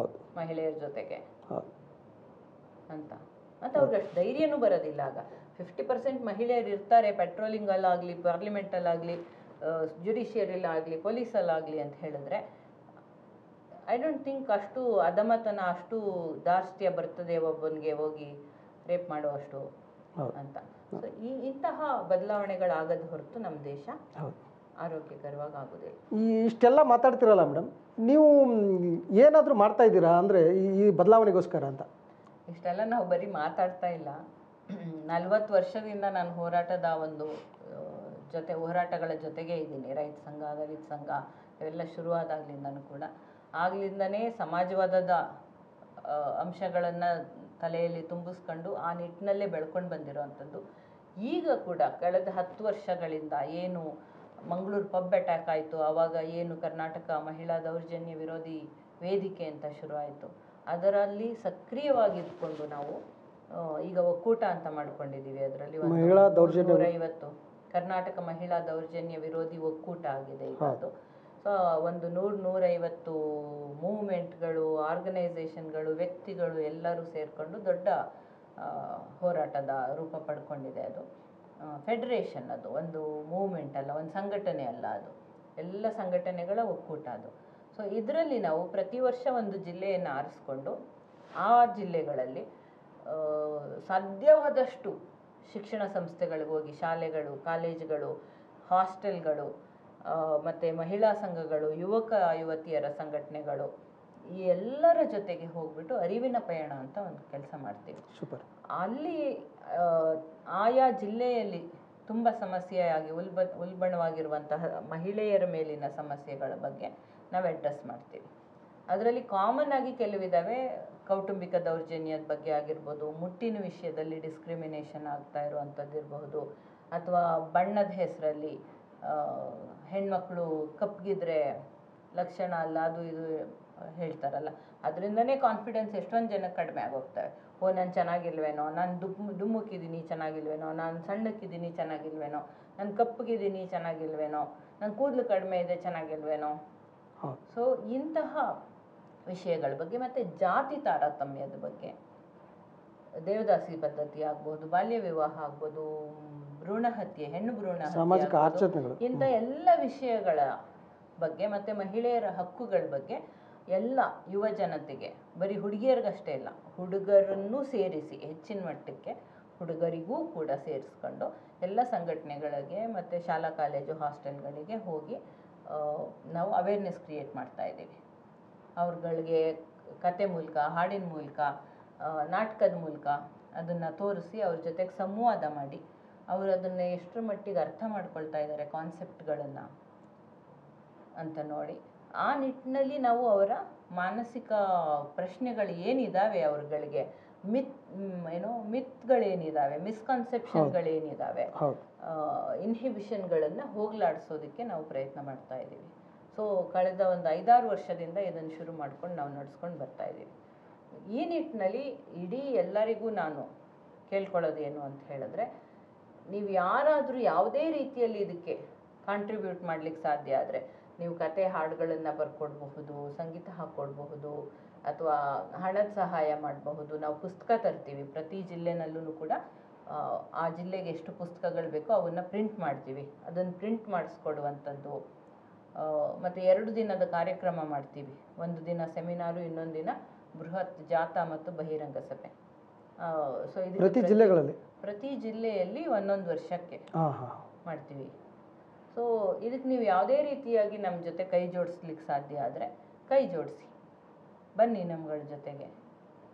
ಮಹಿಳೆಯರ ಜೊತೆಗೆ ಅಂತ. ಮತ್ತು ಅವ್ರಿಗೆ ಅಷ್ಟು ಧೈರ್ಯನೂ ಬರೋದಿಲ್ಲ. ಆಗ 50% ಮಹಿಳೆಯರು ಇರ್ತಾರೆ ಪೆಟ್ರೋಲಿಂಗಲ್ಲಾಗಲಿ, ಪಾರ್ಲಿಮೆಂಟಲ್ಲಾಗಲಿ, ಜುಡಿಷಿಯರಿಲಾಗಲಿ, ಪೊಲೀಸಲ್ಲಾಗಲಿ ಅಂತ ಹೇಳಿದ್ರೆ ಐ ಡೋಂಟ್ ಥಿಂಕ್ ಅಷ್ಟು ಅಧಮತನ, ಅಷ್ಟು ದಾರ್ಷ್ಟ್ಯ ಬರ್ತದೆ ಒಬ್ಬನಿಗೆ ಹೋಗಿ ರೇಪ್ ಮಾಡುವಷ್ಟು ಅಂತ. ಸೊ ಇಂತಹ ಬದಲಾವಣೆಗಳಾಗದ ಹೊರತು ನಮ್ಮ ದೇಶ ಆರೋಗ್ಯಕರವಾಗಿ ಆಗೋದಿಲ್ಲ.
ಇಷ್ಟೆಲ್ಲ ಮಾತಾಡ್ತಿರಲ್ಲ ಮೇಡಮ್, ನೀವು ಏನಾದರೂ ಮಾಡ್ತಾ ಇದ್ದೀರಾ ಅಂದರೆ ಈ ಬದಲಾವಣೆಗೋಸ್ಕರ ಅಂತ?
ಇಷ್ಟೆಲ್ಲ ನಾವು ಬರೀ ಮಾತಾಡ್ತಾ ಇಲ್ಲ. 40 ವರ್ಷದಿಂದ ನಾನು ಹೋರಾಟದ ಒಂದು ಹೋರಾಟಗಳ ಜೊತೆಗೆ ಇದ್ದೀನಿ. ರೈತ ಸಂಘ, ದಲಿತ ಸಂಘ ಇವೆಲ್ಲ ಶುರುವಾದಾಗಲಿಂದನೂ ಕೂಡ, ಆಗ್ಲಿಂದನೇ ಸಮಾಜವಾದದ ಅಂಶಗಳನ್ನು ತಲೆಯಲ್ಲಿ ತುಂಬಿಸ್ಕೊಂಡು ಆ ನಿಟ್ಟಿನಲ್ಲೇ ಬೆಳ್ಕೊಂಡು ಬಂದಿರೋವಂಥದ್ದು. ಈಗ ಕೂಡ ಕಳೆದ 10 ವರ್ಷಗಳಿಂದ ಏನು ಮಂಗಳೂರು ಪಬ್ ಅಟ್ಯಾಕ್ ಆಯಿತು, ಆವಾಗ ಏನು ಕರ್ನಾಟಕ ಮಹಿಳಾ ದೌರ್ಜನ್ಯ ವಿರೋಧಿ ವೇದಿಕೆ ಅಂತ ಶುರುವಾಯಿತು, ಅದರಲ್ಲಿ ಸಕ್ರಿಯವಾಗಿದ್ದುಕೊಂಡು ನಾವು ಈಗ ಒಕ್ಕೂಟ ಅಂತ ಮಾಡ್ಕೊಂಡಿದ್ದೀವಿ. ಅದರಲ್ಲಿ 150 ಕರ್ನಾಟಕ ಮಹಿಳಾ ದೌರ್ಜನ್ಯ ವಿರೋಧಿ ಒಕ್ಕೂಟ ಆಗಿದೆ ಈಗ ಅದು. ಸೊ ಒಂದು 100-150 ಮೂವ್ಮೆಂಟ್ಗಳು, ಆರ್ಗನೈಸೇಷನ್ಗಳು, ವ್ಯಕ್ತಿಗಳು ಎಲ್ಲರೂ ಸೇರಿಕೊಂಡು ದೊಡ್ಡ ಹೋರಾಟದ ರೂಪ ಪಡ್ಕೊಂಡಿದೆ. ಅದು ಫೆಡರೇಷನ್, ಅದು ಒಂದು ಮೂವ್ಮೆಂಟ್ ಅಲ್ಲ, ಒಂದು ಸಂಘಟನೆ ಅಲ್ಲ, ಅದು ಎಲ್ಲ ಸಂಘಟನೆಗಳ ಒಕ್ಕೂಟ ಅದು. ಸೊ ಇದರಲ್ಲಿ ನಾವು ಪ್ರತಿ ವರ್ಷ ಒಂದು ಜಿಲ್ಲೆಯನ್ನು ಆರಿಸ್ಕೊಂಡು ಆ ಜಿಲ್ಲೆಗಳಲ್ಲಿ ಸಾಧ್ಯವಾದಷ್ಟು ಶಿಕ್ಷಣ ಸಂಸ್ಥೆಗಳಿಗೆ ಹೋಗಿ, ಶಾಲೆಗಳು, ಕಾಲೇಜುಗಳು, ಹಾಸ್ಟೆಲ್ಗಳು, ಮತ್ತು ಮಹಿಳಾ ಸಂಘಗಳು, ಯುವಕ ಯುವತಿಯರ ಸಂಘಟನೆಗಳು, ಈ ಎಲ್ಲರ ಜೊತೆಗೆ ಹೋಗ್ಬಿಟ್ಟು ಅರಿವಿನ ಪಯಣ ಅಂತ ಒಂದು ಕೆಲಸ ಮಾಡ್ತೀವಿ. ಅಲ್ಲಿ ಆಯಾ ಜಿಲ್ಲೆಯಲ್ಲಿ ತುಂಬ ಸಮಸ್ಯೆಯಾಗಿ ಉಲ್ಬಣವಾಗಿರುವಂತಹ ಮಹಿಳೆಯರ ಮೇಲಿನ ಸಮಸ್ಯೆಗಳ ಬಗ್ಗೆ ನಾವು ಅಡ್ರೆಸ್ ಮಾಡ್ತೀವಿ. ಅದರಲ್ಲಿ ಕಾಮನ್ ಆಗಿ ಕೆಲವಿದ್ದಾವೆ. ಕೌಟುಂಬಿಕ ದೌರ್ಜನ್ಯದ ಬಗ್ಗೆ ಆಗಿರ್ಬೋದು, ಮುಟ್ಟಿನ ವಿಷಯದಲ್ಲಿ ಡಿಸ್ಕ್ರಿಮಿನೇಷನ್ ಆಗ್ತಾ ಇರುವಂಥದ್ದು ಇರಬಹುದು, ಅಥವಾ ಬಣ್ಣದ ಹೆಸರಲ್ಲಿ ಹೆಣ್ಮಕ್ಳು ಕಪ್ಪಗಿದ್ರೆ ಲಕ್ಷಣ ಅಲ್ಲ, ಅದು ಇದು ಹೇಳ್ತಾರಲ್ಲ, ಅದರಿಂದನೇ ಕಾನ್ಫಿಡೆನ್ಸ್ ಎಷ್ಟೊಂದು ಜನಕ್ಕೆ ಕಡಿಮೆ ಆಗೋಗ್ತವೆ. ನಾನು ಚೆನ್ನಾಗಿಲ್ವೇನೋ, ನಾನು ದುಮ್ಮಕ್ಕಿದ್ದೀನಿ ಚೆನ್ನಾಗಿಲ್ವೇನೋ, ನಾನು ಸಣ್ಣಕ್ಕಿದ್ದೀನಿ ಚೆನ್ನಾಗಿಲ್ವೇನೋ, ನಾನು ಕಪ್ಪಗಿದ್ದೀನಿ ಚೆನ್ನಾಗಿಲ್ವೇನೋ, ನನ್ನ ಕೂದಲು ಕಡಿಮೆ ಇದೆ ಚೆನ್ನಾಗಿಲ್ವೇನೋ. ಸೊ ಇಂತಹ ವಿಷಯಗಳ ಬಗ್ಗೆ, ಮತ್ತು ಜಾತಿ ತಾರತಮ್ಯದ ಬಗ್ಗೆ, ದೇವದಾಸಿ ಪದ್ಧತಿ ಆಗ್ಬೋದು, ಬಾಲ್ಯ ವಿವಾಹ ಆಗ್ಬೋದು, ಭ್ರೂಣ ಹತ್ಯೆ, ಹೆಣ್ಣು ಭ್ರೂಣ
ಸಾಮಾಜಿಕ
ಹತ್ಯೆ
ಆಚರಣೆಗಳು,
ಇಂಥ ಎಲ್ಲ ವಿಷಯಗಳ ಬಗ್ಗೆ ಮತ್ತು ಮಹಿಳೆಯರ ಹಕ್ಕುಗಳ ಬಗ್ಗೆ ಎಲ್ಲ ಯುವ ಜನತೆಗೆ, ಬರೀ ಹುಡುಗಿಯರಿಗಷ್ಟೇ ಇಲ್ಲ, ಹುಡುಗರನ್ನು ಸೇರಿಸಿ ಹೆಚ್ಚಿನ ಮಟ್ಟಕ್ಕೆ ಹುಡುಗರಿಗೂ ಕೂಡ ಸೇರಿಸ್ಕೊಂಡು ಎಲ್ಲ ಸಂಘಟನೆಗಳಿಗೆ ಮತ್ತು ಶಾಲಾ ಕಾಲೇಜು ಹಾಸ್ಟೆಲ್ಗಳಿಗೆ ಹೋಗಿ ನಾವು ಅವೇರ್ನೆಸ್ ಕ್ರಿಯೇಟ್ ಮಾಡ್ತಾ ಇದ್ದೀವಿ. ಅವ್ರುಗಳಿಗೆ ಕತೆ ಮೂಲಕ, ಹಾಡಿನ ಮೂಲಕ, ನಾಟಕದ ಮೂಲಕ ಅದನ್ನು ತೋರಿಸಿ ಅವ್ರ ಜೊತೆಗೆ ಸಂವಾದ ಮಾಡಿ ಅವರು ಅದನ್ನು ಎಷ್ಟರ ಮಟ್ಟಿಗೆ ಅರ್ಥ ಮಾಡ್ಕೊಳ್ತಾ ಇದ್ದಾರೆ ಕಾನ್ಸೆಪ್ಟ್ಗಳನ್ನು ಅಂತ ನೋಡಿ, ಆ ನಿಟ್ಟಿನಲ್ಲಿ ನಾವು ಅವರ ಮಾನಸಿಕ ಪ್ರಶ್ನೆಗಳು ಏನಿದ್ದಾವೆ, ಅವ್ರಗಳಿಗೆ ಮಿತ್ಗಳೇನಿದ್ದಾವೆ, ಮಿಸ್ಕನ್ಸೆಪ್ಷನ್ಗಳೇನಿದ್ದಾವೆ, ಇನ್ಹಿಬಿಷನ್ಗಳನ್ನು ಹೋಗಲಾಡಿಸೋದಕ್ಕೆ ನಾವು ಪ್ರಯತ್ನ ಮಾಡ್ತಾ ಇದ್ದೀವಿ. ಸೊ ಕಳೆದ ಒಂದು 5-6 ವರ್ಷದಿಂದ ಇದನ್ನು ಶುರು ಮಾಡ್ಕೊಂಡು ನಾವು ನಡೆಸ್ಕೊಂಡು ಬರ್ತಾ ಇದ್ದೀವಿ. ಈ ನಿಟ್ಟಿನಲ್ಲಿ ಇಡೀ ಎಲ್ಲರಿಗೂ ನಾನು ಕೇಳ್ಕೊಳ್ಳೋದೇನು ಅಂತ ಹೇಳಿದ್ರೆ, ನೀವು ಯಾರಾದರೂ ಯಾವುದೇ ರೀತಿಯಲ್ಲಿ ಇದಕ್ಕೆ ಕಾಂಟ್ರಿಬ್ಯೂಟ್ ಮಾಡ್ಲಿಕ್ಕೆ ಸಾಧ್ಯ ಆದರೆ, ನೀವು ಕತೆ ಹಾಡುಗಳನ್ನು ಬರ್ಕೊಡ್ಬಹುದು, ಸಂಗೀತ ಹಾಕ್ಕೊಡ್ಬಹುದು, ಅಥವಾ ಹಣದ ಸಹಾಯ ಮಾಡಬಹುದು. ನಾವು ಪುಸ್ತಕ ತರ್ತೀವಿ, ಪ್ರತಿ ಜಿಲ್ಲೆನಲ್ಲೂ ಕೂಡ ಆ ಜಿಲ್ಲೆಗೆ ಎಷ್ಟು ಪುಸ್ತಕಗಳು ಬೇಕೋ ಅವನ್ನು ಪ್ರಿಂಟ್ ಮಾಡ್ತೀವಿ, ಅದನ್ನು ಪ್ರಿಂಟ್ ಮಾಡಿಸ್ಕೊಡುವಂಥದ್ದು. ಮತ್ತು 2 ದಿನದ ಕಾರ್ಯಕ್ರಮ ಮಾಡ್ತೀವಿ, ಒಂದು ದಿನ ಸೆಮಿನಾರು, ಇನ್ನೊಂದು ದಿನ ಬೃಹತ್ ಜಾಥಾ ಮತ್ತು ಬಹಿರಂಗ ಸಭೆ. ಸೊ ಇದು ಪ್ರತಿ ಜಿಲ್ಲೆಯಲ್ಲಿ ಒಂದೊಂದು ವರ್ಷಕ್ಕೆ ಮಾಡ್ತೀವಿ. ಸೊ ಇದಕ್ಕೆ ನೀವು ಯಾವುದೇ ರೀತಿಯಾಗಿ ನಮ್ಮ ಜೊತೆ ಕೈ ಜೋಡಿಸ್ಲಿಕ್ಕೆ ಸಾಧ್ಯ ಆದರೆ ಕೈ ಜೋಡಿಸಿ ಬನ್ನಿ ನಮ್ಗಳ ಜೊತೆಗೆ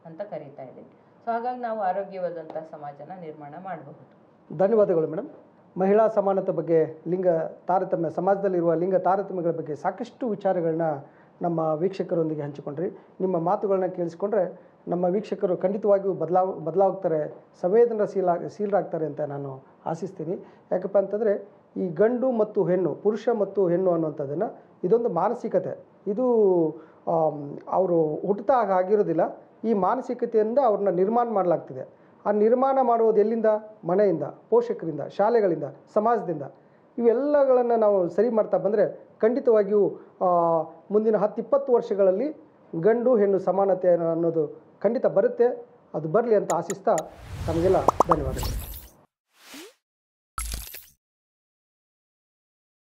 ಅಂತ ಕರೀತಾ ಇದ್ದೀನಿ. ಸೊ ಹಾಗಾಗಿ ನಾವು ಆರೋಗ್ಯವಾದಂಥ ಸಮಾಜನ ನಿರ್ಮಾಣ ಮಾಡಬಹುದು.
ಧನ್ಯವಾದಗಳು ಮೇಡಮ್. ಮಹಿಳಾ ಸಮಾನತೆ ಬಗ್ಗೆ, ಲಿಂಗ ತಾರತಮ್ಯ, ಸಮಾಜದಲ್ಲಿರುವ ಲಿಂಗ ತಾರತಮ್ಯಗಳ ಬಗ್ಗೆ ಸಾಕಷ್ಟು ವಿಚಾರಗಳನ್ನ ನಮ್ಮ ವೀಕ್ಷಕರೊಂದಿಗೆ ಹಂಚಿಕೊಂಡ್ರಿ. ನಿಮ್ಮ ಮಾತುಗಳನ್ನ ಕೇಳಿಸ್ಕೊಂಡ್ರೆ ನಮ್ಮ ವೀಕ್ಷಕರು ಖಂಡಿತವಾಗಿಯೂ ಬದಲಾಗ್ತಾರೆ, ಸಂವೇದನಾಶೀಲರಾಗ್ತಾರೆ ಅಂತ ನಾನು ಆಶಿಸ್ತೀನಿ. ಯಾಕಪ್ಪ ಅಂತಂದರೆ, ಈ ಗಂಡು ಮತ್ತು ಹೆಣ್ಣು, ಪುರುಷ ಮತ್ತು ಹೆಣ್ಣು ಅನ್ನುವಂಥದ್ದನ್ನು ಇದೊಂದು ಮಾನಸಿಕತೆ. ಇದು ಅವರು ಹುಟ್ಟುತ್ತಾ ಆಗಿರೋದಿಲ್ಲ. ಈ ಮಾನಸಿಕತೆಯಿಂದ ಅವ್ರನ್ನ ನಿರ್ಮಾಣ ಮಾಡಲಾಗ್ತಿದೆ. ಆ ನಿರ್ಮಾಣ ಮಾಡುವುದು ಎಲ್ಲಿಂದ? ಮನೆಯಿಂದ, ಪೋಷಕರಿಂದ, ಶಾಲೆಗಳಿಂದ, ಸಮಾಜದಿಂದ. ಇವೆಲ್ಲಗಳನ್ನು ನಾವು ಸರಿ ಮಾಡ್ತಾ ಬಂದರೆ ಖಂಡಿತವಾಗಿಯೂ ಮುಂದಿನ 10-20 ವರ್ಷಗಳಲ್ಲಿ ಗಂಡು ಹೆಣ್ಣು ಸಮಾನತೆ ಅನ್ನೋದು ಖಂಡಿತ ಬರುತ್ತೆ. ಅದು ಬರಲಿ ಅಂತ ಆಶಿಸ್ತಾ ತಮಗೆಲ್ಲ ಧನ್ಯವಾದಗಳು.